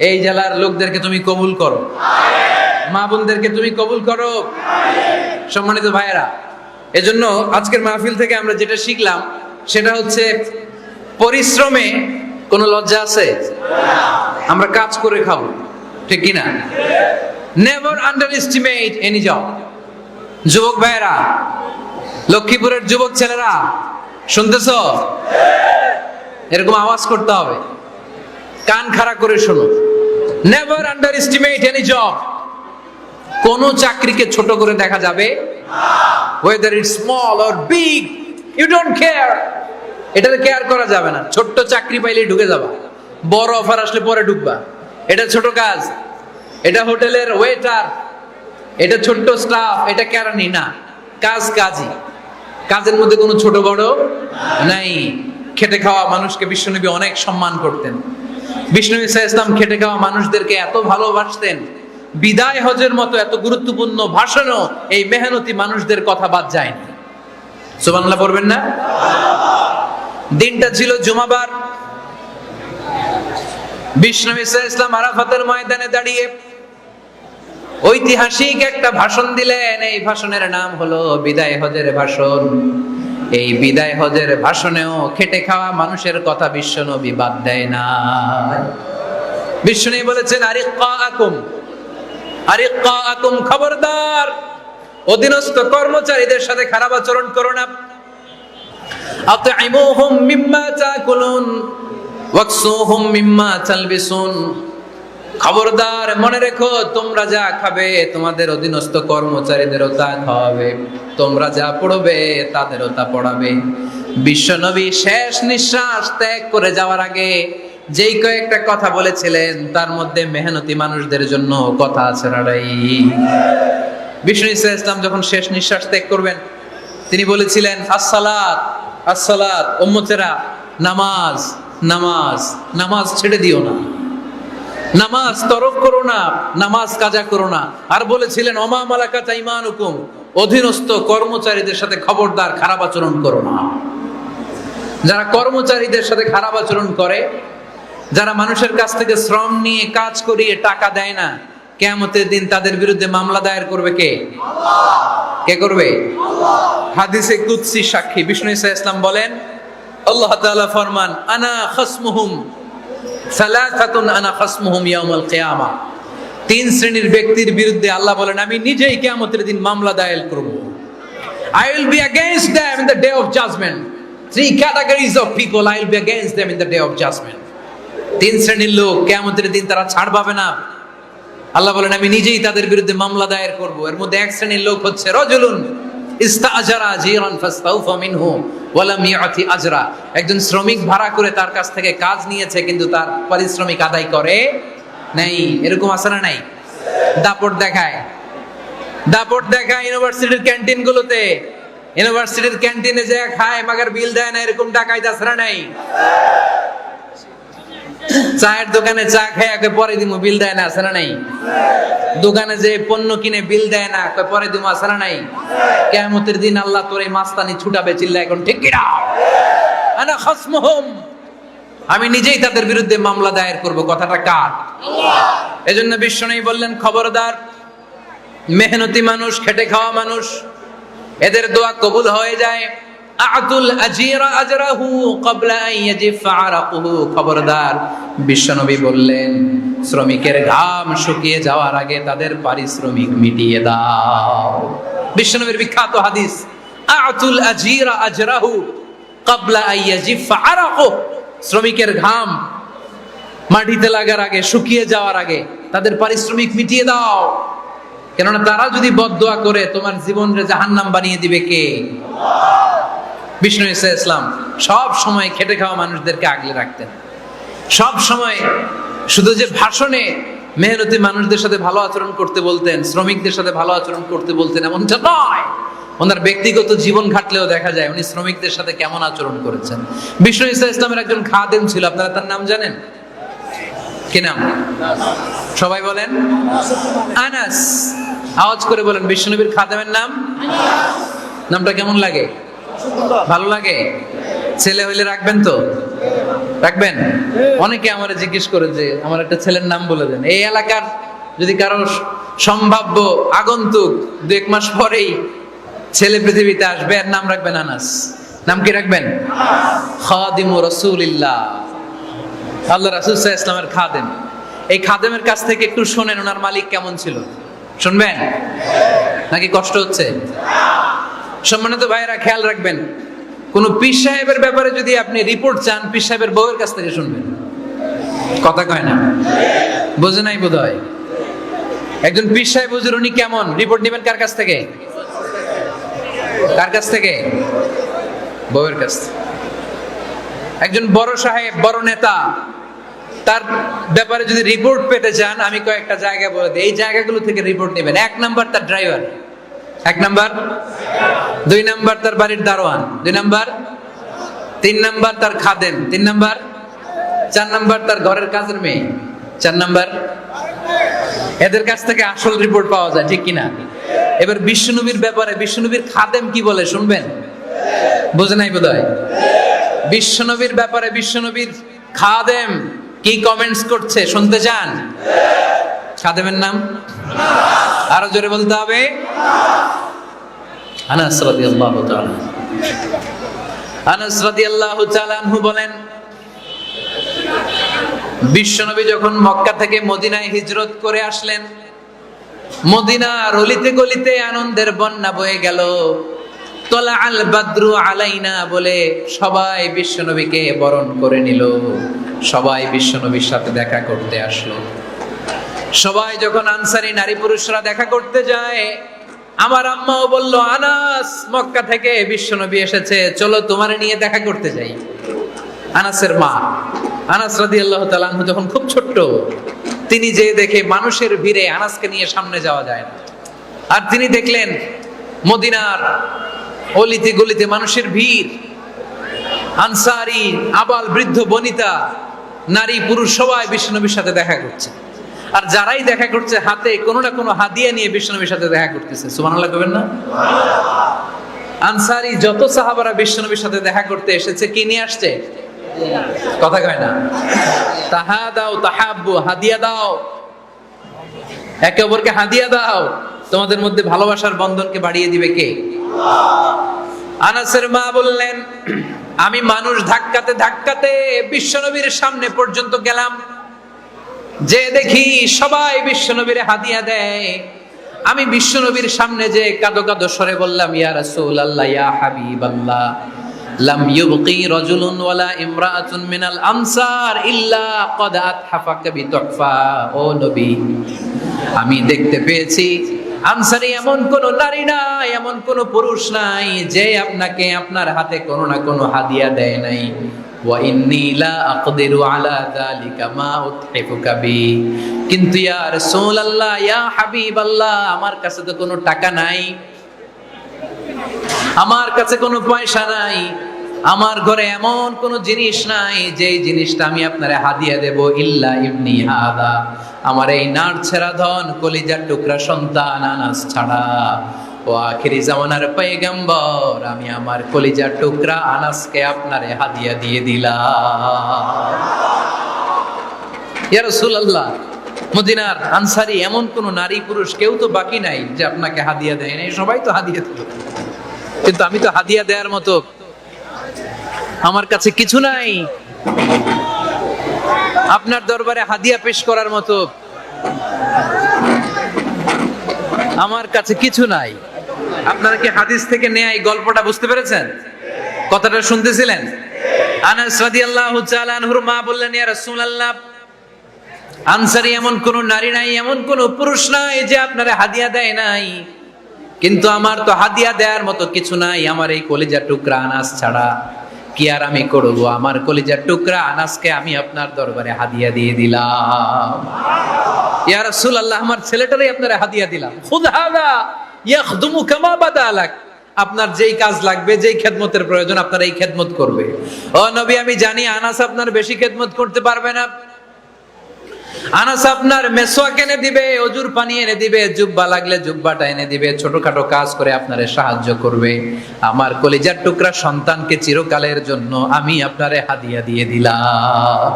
এই জেলার লোকদেরকে তুমি কবুল করো, মা বোনদেরকে তুমি কবুল করো। সম্মানিত ভাইয়েরা, এজন্য আজকের মাহফিল থেকে আমরা যেটা শিখলাম সেটা হচ্ছে, পরিশ্রমে কোনো লজ্জা আছে? আমরা কাজ করে খাবো, ঠিক কিনা? Never under estimate any job. যুবক ভাইয়েরা, লক্ষ্মীপুরের যুবক ছেলেরা, শুনতেছ? এরকম আওয়াজ করতে হবে, কান খাড়া করে শোনো। Never under estimate any job. কোন চাকরিকে ছোট করে দেখা যাবে না। whether it's small or big, you don't care. এটাতে কেয়ার করা যাবে না। ছোট্ট চাকরি পাইলেই ঢুকে যাবা, বড় অফার আসলে পরে ঢুকবা। এটা ছোট কাজ, এটা হোটেলের ওয়েটার, এটা ছোট্ট স্টাফ, এটা কেরানি না। কাজ কাজই, কাজের মধ্যে কোনো ছোট বড় নাই। খেটে খাওয়া মানুষকে বিশ্বনবী অনেক সম্মান করতেন। বিষ্ণু ইসলাম খেটে খাওয়া মানুষদেরকে এত ভালোবাসতেন, বিদায় হজের মতো এত গুরুত্বপূর্ণ ভাষণও এই মেহনতি মানুষদের কথা বাদ যায়নি। সুবহানাল্লাহ পড়বেন না? দিনটা ছিল জুমাবার। বিষ্ণু ইসলাম আরাফাতের ময়দানে দাঁড়িয়ে ঐতিহাসিক একটা ভাষণ দিলেন। এই ভাষণের নাম হলো বিদায় হজের ভাষণ। এই বিদায় হজের ভাষণেও খেটে খাওয়া মানুষের কথা বিশ্বনবী বাদ দেয় না। বিশ্বনবী বলেছেন, আরিক্কাকুম, খবরদার, অধীনস্থ কর্মচারীদের সাথে খারাপ আচরণ করো না। আতঈমুহুম মিম্মা তাকুলুন ওয়াকসুহুম মিম্মা তালবিসুন। খবরদার, মনে রেখো, তোমরা যা খাবে তোমাদের অধীনস্থ কর্মচারীদেরও তা খাওয়াবে, তোমরা যা পড়বে তাদেরও তা পড়াবে। বিশ্বনবী শেষ নিঃশ্বাস ত্যাগ করে যাওয়ার আগে যেই কয়েকটা কথা বলেছিলেন, তার মধ্যে মেহনতি মানুষদের জন্য কথা আছে নাড়াই। বিষ্ণু ইসলাম যখন শেষ নিঃশ্বাস ত্যাগ করবেন, তিনি বলেছিলেন, আসসালাত আসসালাত, উম্মতেরা, নামাজ নামাজ, নামাজ ছেড়ে দিও না, নামাজ তরক করো না, নামাজ কাজা করো না। আর বলেছিলেন, ওমা মালাকাত আইমানুকুম, অধীনস্থ কর্মচারীদের সাথে খবরদার খারাপ আচরণ করো না। যারা কর্মচারীদের সাথে খারাপ আচরণ করে, যারা মানুষের কাছ থেকে শ্রম নিয়ে কাজ করিয়ে টাকা দেয় না, কিয়ামতের দিন তাদের বিরুদ্ধে মামলা দায়ের করবে কে? আল্লাহ। কে করবে? আল্লাহ। হাদিসে কুদসি সাক্ষী বিষ্ণু ইসলাম বলেন, আল্লাহ তাআলা ফরমান আনা খাসমুহুম সালাসাতুন আনা খাসমুহুম ইয়াউমাল কিয়ামা। তিন শ্রেণীর ব্যক্তির বিরুদ্ধে আল্লাহ বলেন আমি নিজেই কিয়ামতের দিন মামলা দায়ের করব। I will be against them in the day of judgment. Three categories of people I will be against them in the day of judgment. তিন শ্রেণীর লোক কিয়ামতের দিন তারা ছাড় পাবে না। আল্লাহ বলেন আমি নিজেই তাদের বিরুদ্ধে মামলা দায়ের করব। এর মধ্যে এক শ্রেণীর লোক হচ্ছে রাজুলুন ইস্তাআজারা জিরান ফাস্তাউফা মিনহু ওয়া লাম ইয়াতি আজরা। একজন শ্রমিক ভাড়া করে তার কাছ থেকে কাজ নিয়েছে কিন্তু তার পারিশ্রমিক আদায় করে নাই। এরকম আছে না নাই? দাপট দেখায় ইউনিভার্সিটির ক্যান্টিন গুলোতে। ইউনিভার্সিটির ক্যান্টিনে যে খায় মাগার বিল দেয় না, এরকম ডাকাইত আছে না নাই? চায়ের দোকানে চা খায় পরে দিমু বিল দেয় না, আছে না নাই? দোকানে যে পণ্য কিনে বিল দেয় না, পরে দিমু, আছে না নাই? কিয়ামতের দিন আল্লাহ তোর এই মাস্তানি ছুটাবে, চিল্লা এখন ঠিক কি না? আনা খাসমুহুম, আমি নিজেই তাদের বিরুদ্ধে মামলা দায়ের করব। কথাটা কার? আল্লাহ। এজন্য বিশ্বনবী বললেন খবরদার, মেহনতি মানুষ, খেটে খাওয়া মানুষ, এদের দোয়া কবুল হয়ে যায়। আতুল আজিরা আজরাহু ক্বাবলা আন ইয়াজিফা আরাকুহু। খবরদার, বিশ্বনবী বললেন শ্রমিকের ঘাম শুকিয়ে যাওয়ার আগে তাদের পারিশ্রমিক মিটিয়ে দাও। বিশ্বনবীর বিখ্যাত হাদিস, আতুল আজিরা আজরাহু ক্বাবলা আন ইয়াজিফা আরাকুহু। শ্রমিকের ঘাম মাটিতে লাগার আগে, শুকিয়ে যাওয়ার আগে তাদের পারিশ্রমিক মিটিয়ে দাও। কেননা তারা যদি বদদোয়া করে তোমার জীবনকে জাহান্নাম বানিয়ে দিবে কে? বিষ্ণু ঈসা ইসলাম সব সময় খেটে খাওয়া মানুষদেরকে আগলে রাখতেন। সব সময় শুধু যে ভাষণে মেহনতি মানুষদের সাথে ভালো আচরণ করতে বলতেন, শ্রমিকদের সাথে ভালো আচরণ করতে বলতেন এমনটা নয়, ওনার ব্যক্তিগত জীবন ঘাটলেও দেখা যায় উনি শ্রমিকদের সাথে কেমন আচরণ করেছেন। বিষ্ণু ঈসা ইসলামের একজন খাদেম ছিল, আপনারা তার নাম জানেন? কি নাম? সবাই বলেন আনাস। আওয়াজ করে বলেন বিশ্বনবীর খাদেমের নাম। নামটা কেমন লাগে? ভালো লাগে? ছেলে হইলে রাখবেন তো? রাখবেন? অনেকে আমারে জিজ্ঞেস করে যে আমার একটা ছেলের নাম বলে দেন। এই এলাকার যদি কারো সম্ভাব্য আগন্তুক 2-1 মাস পরেই ছেলে পৃথিবীতে আসবে, এর নাম রাখবেন আনাস। নাম কি রাখবেন? খাদিমু রাসূলিল্লাহ, আল্লাহ রাসূল সাল্লাল্লাহু আলাইহি ওয়াসাল্লামের খাদেম। এই খাদেমের কাছ থেকে একটু শোনেন ওনার মালিক কেমন ছিল। শুনবেন নাকি কষ্ট হচ্ছে? সম্মানিত ভাইরা, খেয়াল রাখবেন, কোন পীর সাহেবের ব্যাপারে যদি আপনি রিপোর্ট চান, পীর সাহেবের বউয়ের কাছ থেকে শুনবেন। কথা কয় না? বোঝে নাই বোধ হয়। একজন পীর সাহেব হুজুর উনি কেমন, রিপোর্ট নেবেন কার কাছ থেকে? কার কাছ থেকে? বউয়ের কাছ থেকে। একজন বড় সাহেব, বড় নেতা, তার ব্যাপারে যদি রিপোর্ট পেতে চান, আমি কয়েকটা জায়গা বলে দিই, এই জায়গাগুলো থেকে রিপোর্ট নেবেন। 1 নাম্বার তার ড্রাইভার, 1 নাম্বার। 2 নাম্বার তার বাড়ির দারোয়ান, 2 নাম্বার। 3 নাম্বার তার খাদেম, 3 নাম্বার। 4 নাম্বার তার ঘরের কাজের মেয়ে, 4 নাম্বার। এদের কাছ থেকে আসল রিপোর্ট পাওয়া যায়, ঠিক কিনা? এবার বিশ্বনবীর ব্যাপারে বিশ্বনবীর খাদেম কি বলে শুনবেন? বুঝে নাই বোধহয়। বিশ্বনবীর ব্যাপারে বিশ্বনবীর খাদেম কি কমেন্টস করছে শুনতে চান? খাদেমের নাম আরো জোরে বলতে হবে। আনাস রাদিয়াল্লাহু তাআলা, আনাস রাদিয়াল্লাহু তাআলা আনহু বলেন, বিশ্বনবী যখন মক্কা থেকে মদিনায় হিজরত করে আসলেন, মদিনার অলিতে গলিতে আনন্দের বন্যা বয়ে গেল। তলা আল বাদরু আলাইনা বলে সবাই বিশ্বনবীকে বরণ করে নিল, সবাই বিশ্বনবীর সাথে দেখা করতে আসলো। সবাই যখন আনসারী নারী পুরুষরা দেখা করতে যায়, আমার আম্মাও বলল, আনাস মক্কা থেকে বিশ্বনবী এসেছে, চলো তোমারে নিয়ে দেখা করতে যাই। আনাসের মা আনাস রাদিয়াল্লাহু তাআলা আনহু যখন খুব ছোট্ট, তিনি যে দেখে মানুষের ভিড়ে আনাসকে নিয়ে সামনে যাওয়া যায় না, আর তিনি দেখলেন মদিনার অলিতে গলিতে মানুষের ভিড়, আনসারী আবাল বৃদ্ধ বনিতা নারী পুরুষ সবাই বিশ্বনবীর সাথে দেখা করছে। আর যারাই দেখা করছে হাতে কোনো না কোনো হাদিয়া নিয়ে বিশ্বনবীর সাথে দেখা করতেছে। সুবহানাল্লাহ কইবেন না? আনসারী যত সাহাবারা বিশ্বনবীর সাথে দেখা করতে এসেছে, কি নিয়ে আসছে? কথা কয় না? তাহাদাও তাহাব্বু, হাদিয়া দাও, একে অপরকে হাদিয়া দাও। তোমাদের মধ্যে ভালোবাসার বন্ধনকে বাড়িয়ে দিবে কে? আনাসের মা বললেন, আমি মানুষ ধাক্কাতে ধাক্কাতে বিশ্বনবীর সামনে পর্যন্ত গেলাম, যে দেখি সবাই বিশ্বনবীর হাদিয়া দেয়। আমি বিশ্বনবীর সামনে যে কাঁদো কাঁদো স্বরে বললাম, ইয়া রাসূলুল্লাহ, ইয়া হাবিবাল্লাহ, লাম ইউবকি রাজুলুন ওয়ালা ইমরাআতুন মিনাল আনসার ইল্লা ক্বাদ আতহাফাকা বিতুহফা। ও নবী, আমি দেখতে পেয়েছি আনসারী এমন কোন নারী নাই, এমন কোন পুরুষ নাই যে আপনাকে আপনার হাতে কোনো না কোনো হাদিয়া দেয় নাই। ওয়া ইন্নী লা আকদিরু আলা যালিকা মা উতহিফুকা বি। কিন্তু ইয়া রাসূলুল্লাহ, ইয়া হাবিবাল্লাহ, আমার কাছে তো কোনো টাকা নাই, আমার কাছে কোনো পয়সা নাই, আমার ঘরে এমন কোনো জিনিস নাই যে জিনিসটা আমি আপনারে হাদিয়া দেব, ইল্লা ইবনি হাদা, আমার এই নার ছেঁড়া ধন কলিজার টুকরা সন্তান আনাস ছাড়া। ও আখিরি জামানার পয়গম্বর, আমি আমার কলিজার টুকরা আনাসকে আপনারে হাদিয়া দিয়ে দিলাম। ইয়া রাসূলুল্লাহ, মদিনার আনসারী এমন কোন নারী পুরুষ কেউ তো বাকি নাই যে আপনাকে হাদিয়া দেয় নাই, সবাই তো হাদিয়া দিল, কিন্তু আমি তো হাদিয়া দেওয়ার মতো আমার কাছে কিছু নাই, আপনার দরবারে হাদিয়া পেশ করার মতো আমার কাছে কিছু নাই। আপনারা কি হাদিস থেকে নেয়া এই গল্পটা বুঝতে পেরেছেন? কথাটা শুনতেছিলেন? আনাস রাদিয়াল্লাহু তাআলা আনহুর মা বললেন, ইয়া রাসূলুল্লাহ, আনসারী এমন কোন নারী নাই, এমন কোন পুরুষ নাই যে আপনারে হাদিয়া দেয় নাই, কিন্তু আমার তো হাদিয়া দেওয়ার মতো কিছু নাই আমার এই কলিজার টুকরা আনাস ছাড়া। কি আর আমি করব, আমার কলিজার টুকরা আনাসকে আমি আপনার দরবারে হাদিয়া দিয়ে দিলাম। ইয়া রাসূলুল্লাহ, আমার ছেলেটারই আপনারা হাদিয়া দিলাম। খুদ হাদা ইয়াখদুমু কামা বাদালাক, আপনার যেই কাজ লাগবে, যেই খেদমতের প্রয়োজন, আপনার এই খেদমত করবে। ও নবী, আমি জানি আনাস আপনার বেশি খেদমত করতে পারবে না, আনাস আপনার মেসওয়াক এনে দিবে, অজুর পানি এনে দিবে, জুব্বা লাগলে জুব্বাটা এনে দিবে, ছোটখাটো কাজ করে আপনারে সাহায্য করবে। আমার কলিজার টুকরা সন্তানকে চিরকালের জন্য আমি আপনারে হাদিয়া দিয়ে দিলাম।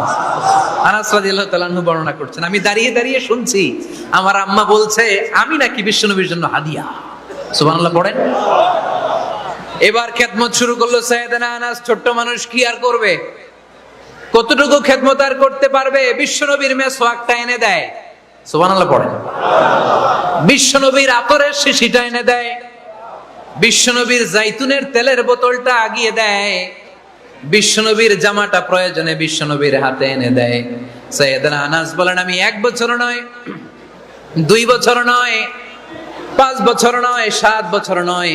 আনাস রাদিয়াল্লাহু তাআলা আনহু বর্ণনা করছেন, আমি দাঁড়িয়ে দাঁড়িয়ে শুনছি আমার আম্মা বলছে আমি নাকি বিশ্বনবীর জন্য হাদিয়া। সুবহানাল্লাহ পড়েন। এবার খেদমত শুরু করলো সাইয়েদনা আনাস। ছোট্ট মানুষ কি আর করবে, কতটুকু খেদমত আর করতে পারবে? বিশ্বনবীর মেসওয়াকটা এনে দেয়। সুবহানাল্লাহ পড়েন। বিশ্বনবীর আতরের শিশিটা এনে দেয়, বিশ্বনবীর জাইতুনের তেলের বোতলটা আগিয়ে দেয়, বিশ্বনবীর জামাটা প্রয়োজনে বিশ্বনবীর হাতে এনে দেয়। সাইয়েদনা আনাস বলেন, আমি 1 বছর নয়, 2 বছর নয়, 5 বছর নয়, 7 বছর নয়,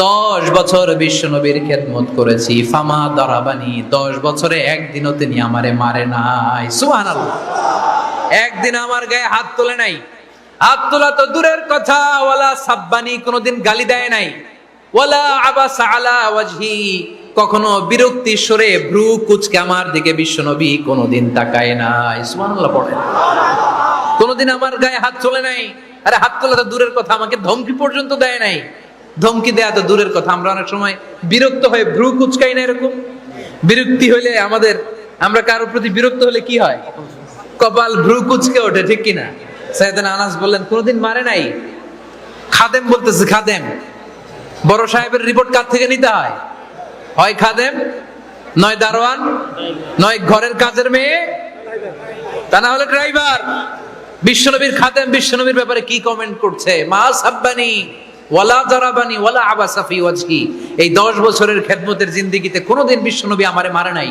10 বছর বিশ্বনবীর খেদমত করেছি। ফামা দারাবানি, 10 বছরে একদিনও তিনি আমারে মারে নাই। সুবহানাল্লাহ। একদিন আমার গায়ে হাত তোলে নাই, হাত তোলা তো দূরের কথা, ওয়ালা সাব্বানি, কোনোদিন গালি দেয় নাই, ওয়ালা আবাসা আলা ওয়াজহি, কখনো বিরক্তি সরে ভ্রু কুচকে আমার দিকে বিশ্বনবী কোনোদিন তাকায় নাই। সুবহানাল্লাহ পড়েন। কোনোদিন আমার গায়ে হাত তোলে নাই। আরে হাত তোলা তো দূরের কথা, আমাকে ধমকি পর্যন্ত দেয় নাই। ধমকি দেয়া তো দূরের কথা, আমরা অনেক সময় বিরক্ত হয়ে ভ্রু কুচকাই না, এরকম বিরক্তি হইলে আমরা কারোর প্রতি বিরক্ত হলে কি হয়, কপাল ভ্রু কুচকে ওঠে, ঠিক কিনা? সাইয়েদনা আনাস বললেন, কোনোদিন মারে নাই। খাদেম বলতেছে, খাদেম, বড় সাহেবের রিপোর্ট কার থেকে নিতে হয়? হয় খাদেম, নয় দারোয়ান, নয় ঘরের কাজের মেয়ে, তা না হলে ড্রাইভার। বিশ্বনবীর খাদেম বিশ্বনবীর ব্যাপারে কি কমেন্ট করছে? মা সাব্বানি ওয়ালা জারাবানি ওয়ালা আবাসা ফি ওয়াজহি, এই 10 বছরের খেদমতের জিন্দেগিতে কোনোদিন বিশ্বনবী আমারে মারে নাই,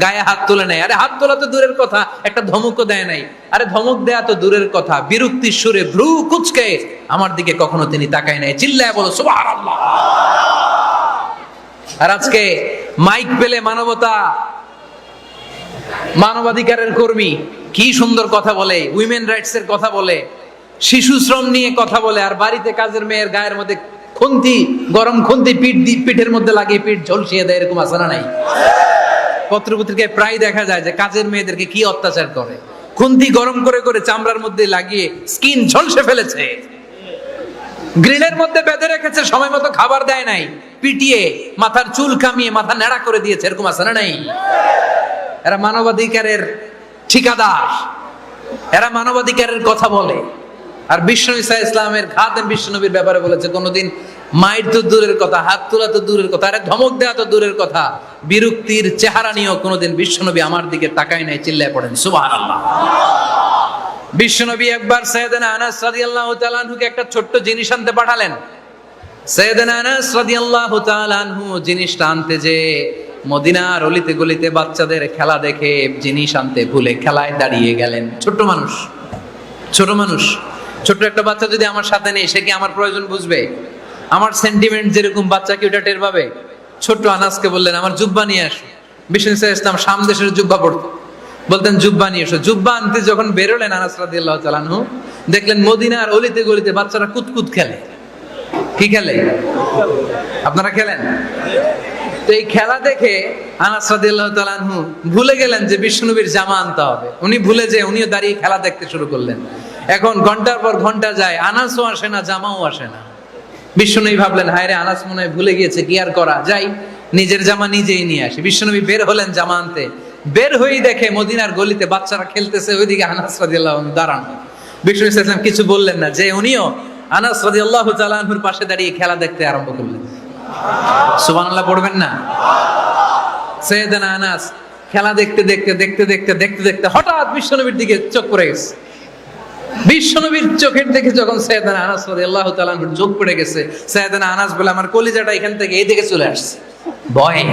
গায়ে হাত তোলে নাই। আরে হাত তোলা তো দূরের কথা, একটা ধমকও দেয় নাই। আরে ধমক দেয়া তো দূরের কথা, বিরক্তির সুরে ভ্রু কুচকে আমার দিকে কখনো তিনি তাকায় নাই। চিল্লায় বলো সুবহানাল্লাহ। আর আজকে মাইক পেলে মানবতা, মানবাধিকারের কর্মী কি সুন্দর কথা বলে, উইমেন রাইটস এর কথা বলে, শিশু শ্রম নিয়ে কথা বলে, আর বাড়িতে কাজের মেয়ের গায়ের মধ্যে খুন্তি, গরম খুন্তি পিঠের মধ্যে লাগিয়ে পিঠ ঝলসিয়ে দেয়, এরকম আছে না নাই? পত্রপত্রিকায় প্রায় দেখা যায় যে কাজের মেয়েদেরকে কি অত্যাচার করে, খুন্তি গরম করে করে চামড়ার মধ্যে লাগিয়ে স্কিন ঝলসে ফেলেছে, গ্রিলের মধ্যে বেঁধে রেখেছে, সময় মতো খাবার দেয় নাই, পিটিয়ে মাথার চুল কামিয়ে মাথা নেড়া করে দিয়েছে, এরকম আছে না নাই? এরা মানবাধিকারের ঠিকাদার, এরা মানবাধিকারের কথা বলে। আর বিশ্বনবী সাল্লাল্লাহু আলাইহি ওয়াসাল্লামের খাদেম বিশ্বনবীর ব্যাপারে বলেছে, কোনোদিন মায়ের তো দূরের কথা, হাত তোলা তো দূরের কথা, আরে ধমক দেওয়া তো দূরের কথা, বিরক্তির চেহারা নিয়েও কোনোদিন বিশ্বনবী আমার দিকে তাকায় নাই। চিল্লায় পড়েন সুবহানাল্লাহ। বিশ্বনবী একবার সাইয়েদনা আনাস রাদিয়াল্লাহু তাআলা আনহুকে একটা ছোট্ট জিনিস আনতে পাঠালেন। সাইয়েদনা আনাস রাদিয়াল্লাহু তাআলা আনহু জিনিসটা আনতে যে মদিনার অলিতে গলিতে বাচ্চাদের খেলা দেখে জিনিস আনতে ভুলে খেলায় দাঁড়িয়ে গেলেন। ছোট মানুষ, ছোট একটা বাচ্চা যদি আমার সাথে নেই, সে কি আমার প্রয়োজন বুঝবে? আমার সেন্টিমেন্ট যেরকম বাচ্চা কি ওটা টের পাবে? ছোট্ট আনাসকে বললেন আমার জুব্বা নিয়ে আসো। বিষ্ণু ইসলাম শাম দেশের জুব্বা পড়তো, বলতেন জুব্বা নিয়ে এসো। জুব্বা আনতে যখন বেরোলেন আনাস রাদিয়াল্লাহু তাআলা আনহু, দেখলেন মদিনার অলিতে গলিতে বাচ্চারা কুতকুত খেলে। কি খেলে? আপনারা খেলেন? তো এই খেলা দেখে আনাস রাদিয়াল্লাহু তাআলা আনহু ভুলে গেলেন যে বিশ্বনবীর জামা আনতে হবে। উনি ভুলে যে উনিও দাঁড়িয়ে খেলা দেখতে শুরু করলেন। এখন ঘন্টার পর ঘন্টা যায়, আনাসও আসে না, জামাও আসে না। বিশ্বনবী ভাবলেন হায় রে, আনাস মনে হয় ভুলে গিয়েছে, কি আর করা, যাই নিজের জামা নিজেই নিয়ে আসি। বিশ্বনবী বের হলেন জামা আনতে। বের হয়েই দেখে মদিনার গলিতে বাচ্চারা খেলতেছে, ওইদিকে আনাস রাদিয়াল্লাহু আনহু দাঁড়ান। বিষ্ণু ইসলাম কিছু বললেন না, যে উনিও আনাস রাদিয়াল্লাহু তাআলা আনহুর পাশে দাঁড়িয়ে খেলা দেখতে আরম্ভ করলেন। সুবহানাল্লাহ পড়বেন না? সাইয়েদনা আনাস খেলা দেখতে হঠাৎ বিশ্বনবীর দিকে চোখ পড়ে গেছে। বিশ্বনবীর চোখের দিকে যখন সাইয়েদনা আনাস রাদিয়াল্লাহু তাআলা আনহুর চোখ পড়ে গেছে, সাইয়েদনা আনাস বলে আমার কলিজাটা এখান থেকে এই দিকে চলে আসছে। ভয়ে।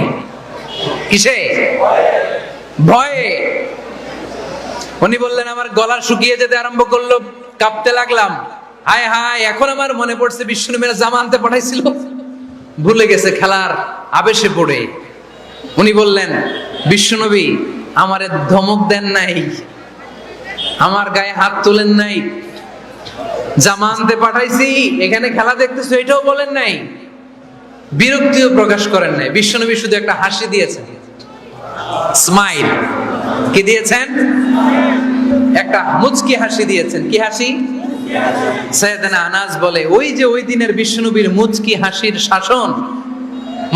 কিসে? ভয়ে। উনি বললেন আমার গলা শুকিয়ে যেতে আরম্ভ করলো, কাঁপতে লাগলাম। হায় হায়, এখন আমার মনে পড়ছে বিশ্বনবীর জামা আনতে পাঠাইছিল, ভুলে গেছে খেলার আবেশে পড়ে। উনি বললেন বিশ্বনবী আমারে ধমক দেন নাই, আমার গায়ে হাত তোলেন নাই, জামা আনতে পাঠাইছি, এখানে খেলা দেখতেছো এটাও বলেন নাই, বিরক্তিও প্রকাশ করেন নাই। বিশ্বনবী শুধু একটা হাসি দিয়েছেন, স্মাইল। কি দিয়েছেন? একটা মুচকি হাসি দিয়েছেন। কি হাসি? সাইয়েদনা আনাস বলে ওই যে ওই দিনের বিশ্বনবীর মুচকি হাসির শাসন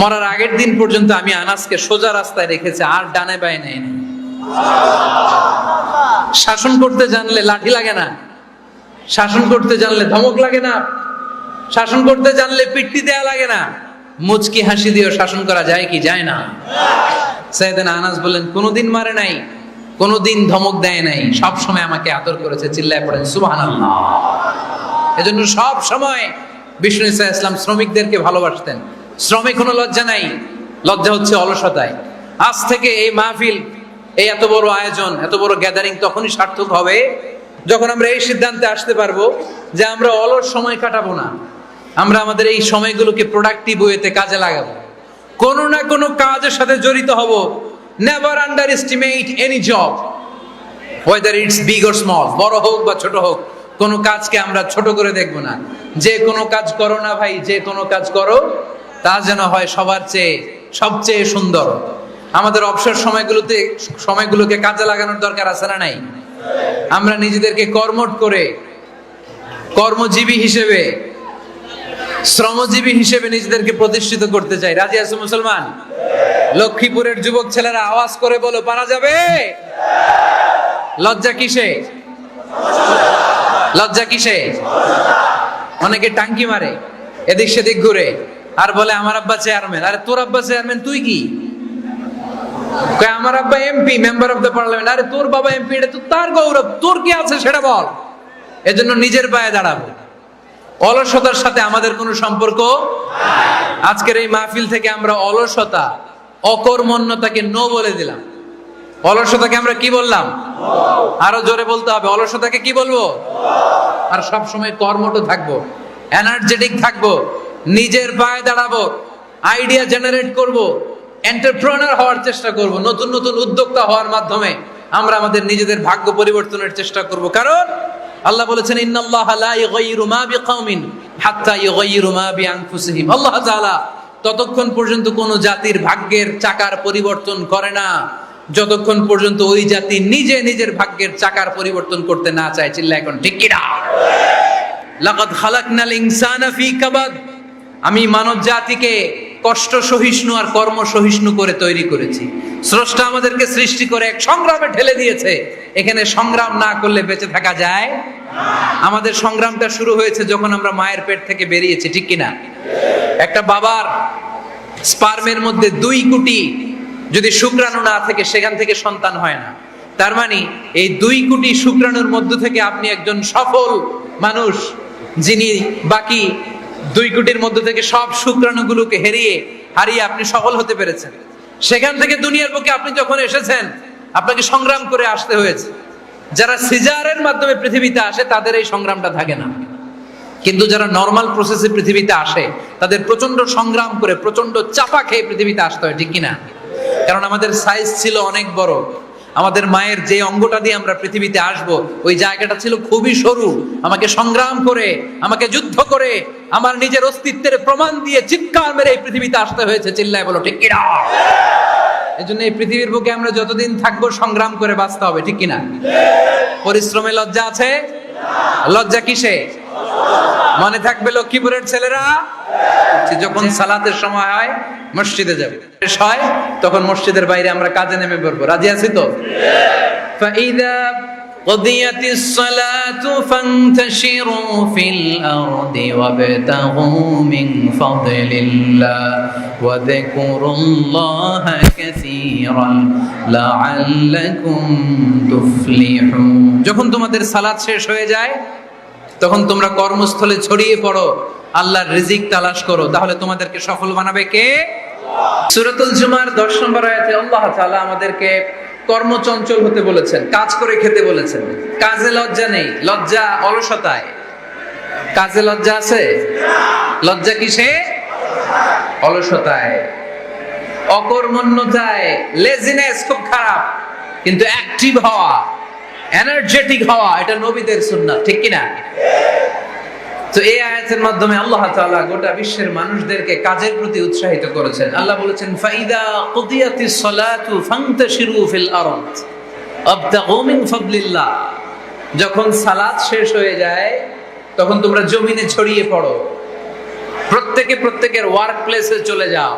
মরার আগের দিন পর্যন্ত আমি আনাসকে সোজা রাস্তায় রেখেছি, আর ডানে বায়ে নেই। শাসন করতে জানলে লাঠি লাগে না, শাসন করতে জানলে ধমক লাগে না, শাসন করতে জানলে পিট্টি দেয়া লাগে না। মুচকি হাসি দিয়েও শাসন করা যায় কি যায় না? সাইয়েদনা আনাস বললেন কোনোদিন মারে নাই, কোনোদিন ধমক দেয় নাই, সব সময় আমাকে আদর করেছে। চিল্লায় পড়েন সুবহানাল্লাহ। এজন্য সব সময় বিষ্ণু ইসলাম শ্রমিকদেরকে ভালোবাসতেন। শ্রমিক কোনো লজ্জা নাই, লজ্জা হচ্ছে অলসতায়। আজ থেকে এই মাহফিল, এই এত বড় আয়োজন, এত বড় গ্যাদারিং তখনই সার্থক হবে যখন আমরা এই সিদ্ধান্তে আসতে পারবো যে আমরা অলস সময় কাটাবো না, আমরা আমাদের এই সময়গুলোকে প্রোডাক্টিভ ওয়েতে কাজে লাগাবো, কোনো না কোনো কাজের সাথে জড়িত হব। Never under estimate any job, whether it's big or small, বড় হোক বা ছোট হোক, কোনো কাজকে আমরা ছোট করে দেখবো না। যে কোনো কাজ করো না ভাই, যে কোনো কাজ করো তা যেন হয় সবার চেয়ে সবচেয়ে সুন্দর। আমাদের অবসর সময়গুলোকে কাজে লাগানোর দরকার আছে না নাই? আমরা নিজেদেরকে কর্মঠ করে কর্মজীবী হিসেবে, শ্রমজীবী হিসেবে নিজেদেরকে প্রতিষ্ঠিত করতে চাই। রাজি আছো মুসলমান? লক্ষ্মীপুরের যুবক ছেলেরা আওয়াজ করে বলো পারা যাবে? লজ্জা কিসে? লজ্জা কিসে? অনেকে টাঙ্কি মারে, এদিক সেদিক ঘুরে, আর বলে আমার আব্বা চেয়ারম্যান। আরে তোর আব্বা চেয়ারম্যান, তুই কি? আমার আব্বা MP, member of the parliament. আরে তোর বাবা এমপি, এটা তো তার গৌরব, তোর কি আছে সেটা বল। এজন্য নিজের পায়ে দাঁড়াবো। অলসতার সাথে আমাদের কোনো সম্পর্ক। আজকের এই মাহফিল থেকে আমরা অলসতা, অকর্মণ্যতাকে নো বলে দিলাম। অলসতাকে আমরা কি বললাম? আরো জোরে বলতে হবে, অলসতাকে কি বলবো? আর সব সময় কর্মঠ থাকবো, এনার্জেটিক থাকবো, নিজের পায়ে দাঁড়াবো, আইডিয়া জেনারেট করব, এন্টারপ্রেনার হওয়ার চেষ্টা করব, নতুন নতুন উদ্যোক্তা হওয়ার মাধ্যমে আমরা আমাদের নিজেদের ভাগ্য পরিবর্তনের চেষ্টা করব। কারণ আল্লাহ বলেছেন ইন্নাল্লাহা লা ইউগাইয়িরু মা বিকাউমিন হাত্তা ইউগাইয়িরু মা বিআনফুসিহিম। আল্লাহ তাআলা ততক্ষণ পর্যন্ত কোন জাতির ভাগ্যের চাকার পরিবর্তন করে না যতক্ষণ পর্যন্ত ওই জাতি নিজে নিজের ভাগ্যের চাকার পরিবর্তন করতে না চায়। চিল্লা এখন ঠিক কি না? লাকাদ খালাকনাল ইনসানা ফি কাবাদ। আমি মানব জাতিকে কষ্ট সহিষ্ণু আর কর্ম সহিষ্ণু করে তৈরি করেছি। স্রষ্টা আমাদেরকে সৃষ্টি করে এক সংগ্রামে ঠেলে দিয়েছে। এখানে সংগ্রাম না করলে বেঁচে থাকা যায়? আমাদের সংগ্রামটা শুরু হয়েছে যখন আমরা মায়ের পেট থেকে বেরিয়েছি, ঠিক কিনা? একটা বাবার স্পার্মের মধ্যে 2 কোটি যদি শুক্রাণু না থাকে সেখান থেকে সন্তান হয় না। তার মানে এই 2 কোটি শুক্রাণুর মধ্য থেকে আপনি একজন সফল মানুষ, যিনি বাকি 2 কোটির মধ্য থেকে সব শুক্রাণুগুলোকে হারিয়ে আপনি সফল হতে পেরেছেন। সেখান থেকে দুনিয়ার বুকে আপনি যখন এসেছেন আপনাকে সংগ্রাম করে আসতে হয়েছে। যারা সিজারের মাধ্যমে পৃথিবীতে আসে তাদের এই সংগ্রামটা থাকে না, কিন্তু যারা নর্মাল প্রসেসে পৃথিবীতে আসে তাদের প্রচন্ড সংগ্রাম করে প্রচন্ড চাপা খেয়ে পৃথিবীতে আসতে হয়, ঠিক কিনা? কারণ আমাদের সাইজ ছিল অনেক বড়, আমাদের মায়ের যে অঙ্গটা দিয়ে আমরা পৃথিবীতে আসব ওই জায়গাটা ছিল খুবই সরু। আমাকে সংগ্রাম করে, আমাকে যুদ্ধ করে, আমার নিজের অস্তিত্বের প্রমাণ দিয়ে চিৎকার মেরে এই পৃথিবীতে আসতে হয়েছে। চিল্লায় বলো ঠিক কিনা? এজন্য এই পৃথিবীর বুকে আমরা যতদিন থাকবো সংগ্রাম করে বাঁচতে হবে, ঠিক কিনা? পরিশ্রমে লজ্জা আছে? লজ্জা কিসে? মনে থাকবে লক্ষ্মীপুরের ছেলেরা যখন সালাতের সময় হয় মসজিদে যাবে, শেষ হয় তখন মসজিদের বাইরে আমরা কাজে নেমে পড়বো। রাজি আছি তো? ফাইদা قضيت الصلاة فانتشروا في الأرض وابتغوا من فضل الله وذكروا الله كثيرا لعلكم تفلحون। যখন তোমাদের সালাত শেষ হয়ে যায় তখন তোমরা কর্মস্থলে ছড়িয়ে পড়ো, আল্লাহর রিজিক তালাশ করো, তাহলে তোমাদেরকে সফল বানাবে কে? সূরাতুল জুমার 10 নম্বর আয়াতে আল্লাহ তাআলা আমাদেরকে কর্মচঞ্চল হতে বলেছেন, কাজ করে খেতে বলেছেন। কাজে লজ্জা নেই, লজ্জা অলসতায়। কাজে লজ্জা আছে? লজ্জা কিসে? অলসতায়, অকর্মণ্যতায়। লেজিনেস খুব খারাপ, কিন্তু অ্যাক্টিভ হওয়া, এনার্জেটিক হওয়া এটা নবীদের সুন্নাত, ঠিক কিনা? তো এই আয়াতের মাধ্যমে আল্লাহ তাআলা গোটা বিশ্বের মানুষদেরকে কাজের প্রতি উৎসাহিত করেছেন। আল্লাহ বলেছেন ফাইদা কুদিয়াতিস সালাতু ফান্তাশিরু ফিল আরদ আবতাগু মিন ফাদলিল্লাহ। যখন সালাত শেষ হয়ে যায় তখন তোমরা জমিনে ছড়িয়ে পড়ো, প্রত্যেকের ওয়ার্ক প্লেসে চলে যাও,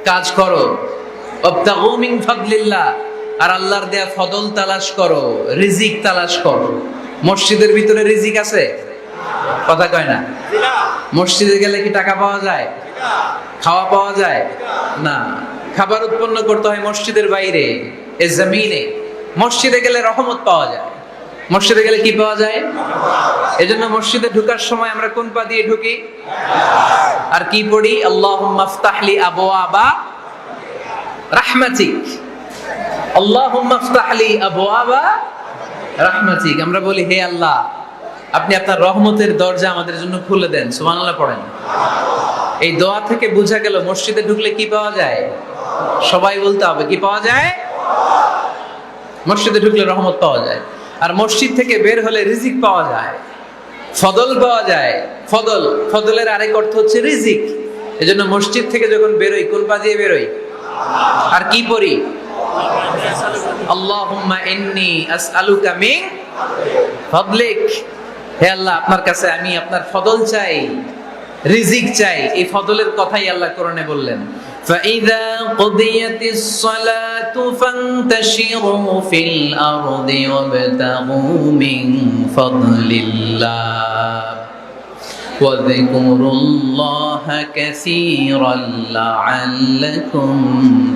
কাজ করো। আবতাগু মিন ফাদলিল্লাহ, আর আল্লাহর দেয়া ফদল তালাশ করো, রিজিক তালাশ করো। মসজিদের ভিতরে রিজিক আছে? কথা কয় না। মসজিদে গেলে কি টাকা পাওয়া যায়? খাওয়া পাওয়া যায় না। খাবার উৎপন্ন করতে হয় মসজিদের বাইরে, এ জমিনে। মসজিদে গেলে রহমত পাওয়া যায়। মসজিদে গেলে কি পাওয়া যায়? এজন্য মসজিদে ঢোকার সময় আমরা কোন পা দিয়ে ঢুকি আর কি পড়ি? আল্লাহুম্মা ইফতাহলি আবওয়াবা রাহমাতিক, আল্লাহুম্মা ইফতাহলি আবওয়াবা রাহমাতিক। আমরা বলি হে আল্লাহ, আপনি আপনার রহমতের দরজা আমাদের জন্য খুলে দেন। সুবহানাল্লাহ পড়েন। এই দোয়া থেকে বোঝা গেল মসজিদে ঢুকলে কি পাওয়া যায়? সবাই বলতে হবে কি পাওয়া যায়? মসজিদে ঢুকলে রহমত পাওয়া যায়, আর মসজিদ থেকে বের হলে রিজিক পাওয়া যায়, ফদল পাওয়া যায়। ফদলের আরেক অর্থ হচ্ছে রিজিক। এজন্য মসজিদ থেকে যখন বেরোই কোন পা দিয়ে বেরোই আর কি পড়ি? আল্লাহুম্মা ইন্নী আসআলুকা মিন ফাদলিক। হে আল্লাহ, আপনার কাছে আমি আপনার ফদল চাই, রিজিক চাই। এই ফদলের কথাই আল্লাহ কোরআনে বললেন, ফাইদা কুদিয়াতিস সালাতু ফান্তাশিরু ফিল আরদি ওয়াবতাগু মিন ফাদলিল্লাহ ওয়াযকুরুল্লাহা কাসীরান লাআল্লাকুম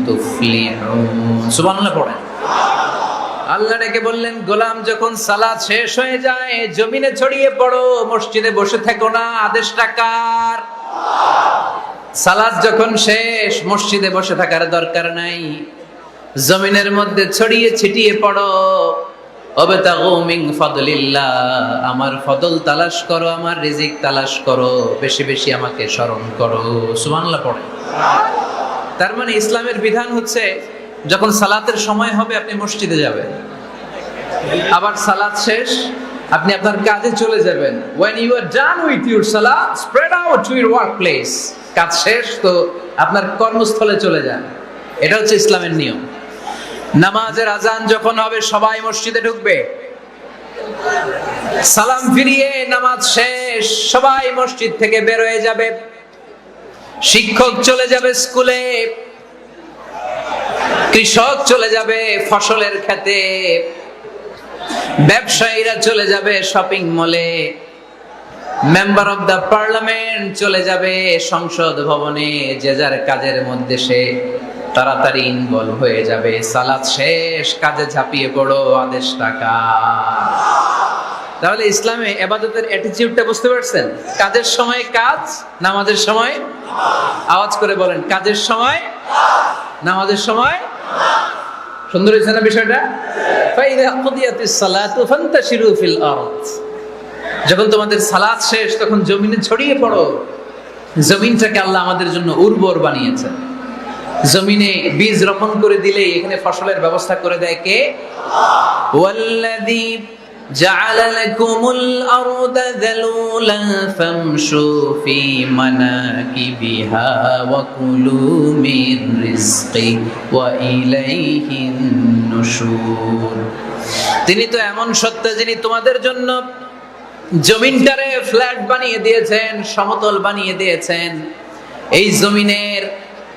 তুফলিহুন। সুবহানাল্লাহ পড়েন। আল্লাহ ডেকে বললেন, গোলাম যখন সালাত শেষ হয়ে যায় জমিনে ছড়িয়ে পড়ো, মসজিদে বসে থেকো না। আদেশটা কার? সালাত যখন শেষ মসজিদে বসে থাকার দরকার নাই, জমিনের মধ্যে ছড়িয়ে ছিটিয়ে পড়ো। ওয়াবতাগু মিন ফাদলিল্লাহ, আমার ফদল তালাশ করো, আমার রিজিক তালাশ করো, বেশি বেশি আমাকে স্মরণ করো। সুবহানাল্লাহ পড়ে। তার মানে ইসলামের বিধান হচ্ছে যখন সালাতের সময় হবে আপনি মসজিদে যাবেন, আবার সালাত শেষ আপনি আপনার কাজে চলে যাবেন। when you are done with your salah spread out to your workplace। কাজ শেষ তো আপনার কর্মস্থলে চলে যান। এটা হচ্ছে ইসলামের নিয়ম। নামাজের আজান যখন হবে সবাই মসজিদে ঢুকবে, সালাম ফিরিয়ে নামাজ শেষ সবাই মসজিদ থেকে বের হয়ে যাবে। শিক্ষক চলে যাবে স্কুলে, কৃষক চলে যাবে ফসলের খেতে, ব্যবসায়ীরা চলে যাবে শপিং মলে, মেম্বার অফ দ্য পার্লামেন্ট চলে যাবে সংসদ ভবনে, যে যার কাজের মধ্যে সে তাড়াতাড়ি ইনভলভ হয়ে যাবে। সালাত শেষ, কাজে ঝাঁপিয়ে পড়ো, আদেশ টাকা। তাহলে ইসলামে ইবাদতের অ্যাটিটিউডটা বুঝতে পারছেন? কাজের সময় কাজ, নামাজের সময় আওয়াজ করে বলেন, কাজের সময় নামাজের সময়। সুন্দর হয়েছে না বিষয়টা? ফাইদা কুদিয়াতিস সালাতু ফান্তাশিরু ফিল আরদ। যখন তোমাদের সালাত শেষ তখন জমিনে ছড়িয়ে পড়ো। জমিনটাকে আল্লাহ আমাদের জন্য উর্বর বানিয়েছেন। জমিনে বীজ রোপণ করে দিলে এখানে ফসলের ব্যবস্থা করে দেয় কে? ওয়াল্লাযী জাআলা লাকুমুল আরদা যালুলান ফামশু ফি মানাকিবিহা ওয়া কুলু মির রিজকি ওয়া ইলাইহিন নুশুর। তিনি তো এমন সত্তা যিনি তোমাদের জন্য জমিনটারে ফ্ল্যাট বানিয়ে দিয়েছেন, সমতল বানিয়ে দিয়েছেন। এই জমিনের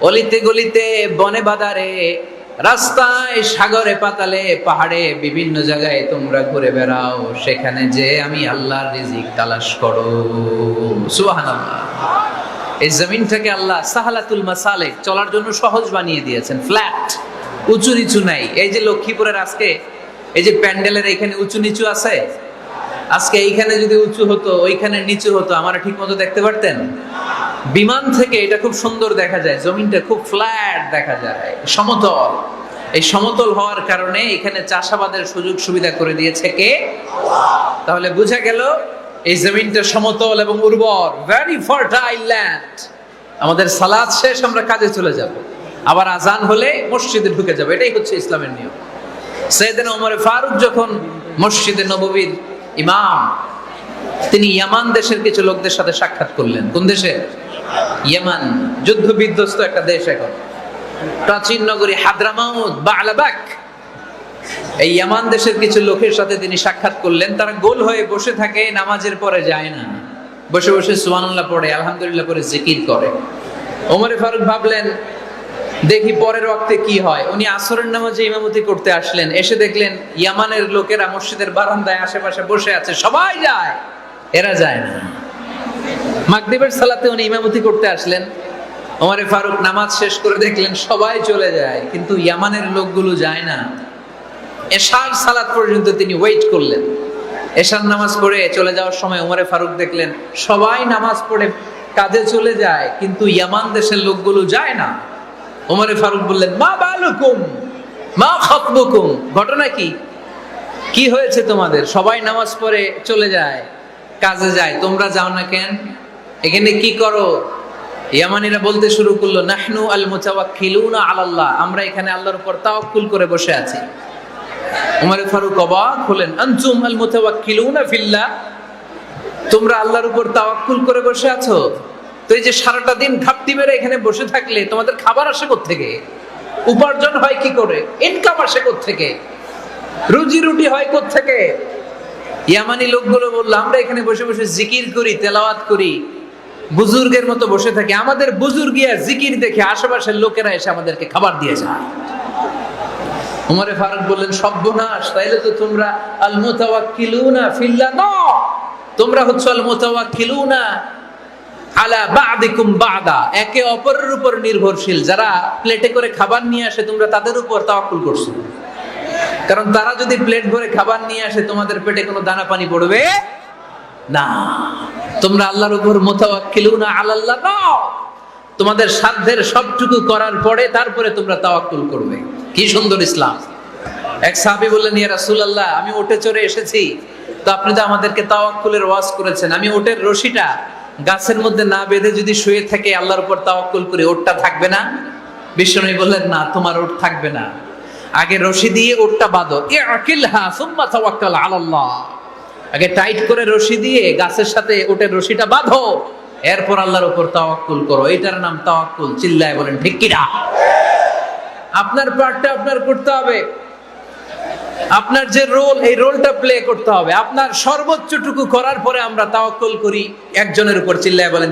অলিতে গলিতে, বনে বাদারে, রাস্তায়, সাগরে, পাতালে, পাহাড়ে, বিভিন্ন জায়গায় তোমরা ঘুরে বেড়াও। সেখানে যে আমি আল্লাহর রিজিক তালাশ করো। সুবহানাল্লাহ। এই জমিনটাকে আল্লাহ সাহালাতুল মাসালিক, চলার জন্য সহজ বানিয়ে দিয়েছেন, ফ্ল্যাট, উঁচু নিচু নাই। এই যে লক্ষ্মীপুরের আজকে এই যে প্যান্ডেলের এখানে উঁচু নিচু আছে, আজকে এইখানে যদি উঁচু হতো ওইখানে নিচু হতো, আমরা ঠিক মতো দেখতে পারতেন? বিমান থেকে এটা খুব সুন্দর দেখা যায়, জমিনটা খুব ফ্ল্যাট দেখা যায়, সমতল। এই সমতল হওয়ার কারণে এখানে চাষাবাদের সুযোগ সুবিধা করে দিয়েছে কে? তাহলে বোঝা গেল এই জমিনটা সমতল এবং উর্বর, ভেরি ফার্টাইল ল্যান্ড। আমাদের সালাত শেষ, আমরা কাজে চলে যাব, আবার আজান হলে মসজিদে ঢুকে যাব। এটাই হচ্ছে ইসলামের নিয়ম। সাইয়েদনা ওমর ফারুক যখন মসজিদে নববীর ইমাম, তিনি ইয়ামান দেশের কিছু লোকদের সাথে সাক্ষাৎ করলেন। কোন দেশে? ইয়ামান, যুদ্ধ বিধ্বস্ত একটা দেশ এখন। প্রাচীন নগরী হাদরামাউত, বা'লাবাক, এই ইয়ামান দেশের কিছু লোকের সাথে তিনি সাক্ষাৎ করলেন। তারা গোল হয়ে বসে থাকে, নামাজের পরে যায় না, বসে বসে সুবহানাল্লাহ পড়ে, আলহামদুলিল্লাহ পড়ে জিকির করে। ওমর ফারুক ভাবলেন দেখি পরের ওয়াক্তে কি হয়। উনি আসরের নামাজে ইমামতি করতে আসলেন, এসে দেখলেন ইয়ামানের লোকেরা মসজিদের বারান্দায় আশেপাশে বসে আছে, সবাই যায়, এরা যায় না। মাগরিবের সালাতে উনি ইমামতি করতে আসলেন, ওমর ফারুক নামাজ শেষ করে দেখলেন সবাই চলে যায়, কিন্তু ইয়ামানের লোকগুলো যায় না। এশার সালাত পর্যন্ত তিনি ওয়েট করলেন। এশার নামাজ পড়ে চলে যাওয়ার সময় ওমর ফারুক দেখলেন সবাই নামাজ পড়ে কাজে চলে যায়, কিন্তু ইয়ামান দেশের লোকগুলো যায় না। ওমর ফারুক বললেন, মা বালুকুম মা খাতবুকুম, ঘটনা কি? কি হয়েছে তোমাদের? সবাই নামাজ পড়ে চলে যায়, কাজে যায়, তোমরা যাও না কেন? এখানে কি করো? ইয়ামানিরা বলতে শুরু করলো, নাহনু আল মুতাওয়াক্কিলুনা আলাল্লাহ, আমরা এখানে আল্লাহর উপর তাওয়াক্কুল করে বসে আছি। ওমর ফারুক অবাক হলেন, আনতুম আল মুতাওয়াক্কিলুনা ফিল্লাহ, তোমরা আল্লাহর উপর তাওয়াক্কুল করে বসে আছো? তো এই যে সারাটা দিন ঘাপটি মেরে এখানে বসে থাকলে তোমাদের খাবার আসে কোত্থেকে? উপার্জন হয় কি করে? ইনকাম আসে কোত্থেকে? রুজি রুটি হয় কোত্থেকে? ইয়ামানি লোকগুলো বললো, আমরা এখানে বসে বসে জিকির করি, তেলাওয়াত করি, বুজুর্গের মতো বসে থাকি। আমাদের বুজুর্গিয়া জিকির দেখে আশেপাশের লোকেরা এসে আমাদেরকে খাবার দিয়ে যায়। ওমর ফারুক বললেন, সর্বনাশ, তাইলে তো তোমরা আল মুতাওয়াক্কিলুনা ফিল্লাহ না, তোমরা হচ্ছে আল মুতাওয়াক্কিলুনা আলা বা'দিকুম বা'দা, একে অপরের উপর নির্ভরশীল। যারা প্লেটে করে খাবার নিয়ে আসে তোমরা তাদের উপর তাওয়াক্কুল করছো, কারণ তারা যদি প্লেট ভরে খাবার নিয়ে আসে তোমাদের পেটে কোনো দানা পানি পড়বে না। তোমরা আল্লাহর উপর মুতাওয়াক্কিলুনা আলাল্লাহ না, তোমাদের সাধ্যের সবটুকু করার পরে তারপরে তোমরা তাওয়াক্কুল করবে। কি সুন্দর ইসলাম! এক সাহাবী বললেন, ইয়া রাসূলুল্লাহ, আমি উটে চড়ে এসেছি, তো আপনি তো আমাদেরকে তাওয়াক্কুলের ওয়াজ করেছেন, আমি উটের রশিটা গাছের মধ্যে না বেঁধে যদি শুয়ে থাকে আল্লাহর উপর তাওয়াক্কুল করে, ওটটা থাকবে না? বিশ্বনবী বললেন, না, তোমার ওট থাকবে না, আগে রশি দিয়ে ওটটা বাঁধো, ইআকিলহা সুম্মা তাওয়াক্কাল আলাল্লাহ, আগে টাইট করে রশি দিয়ে গাছের সাথে ওটের রশিটা বাঁধো, এরপর আল্লাহর উপর তাওয়াক্কুল করো। এটার নাম তাওয়াক্কুল। চিল্লায় বলেন ঠিক কিনা? আপনার পার্টটা আপনার করতে হবে, আপনার যে রোল, এই রোলটা প্লে করতে হবে। আপনার সর্বোচ্চটুকু করার পরে আমরা তাওয়াক্কুল করি একজনের উপর। চিল্লায় বলেন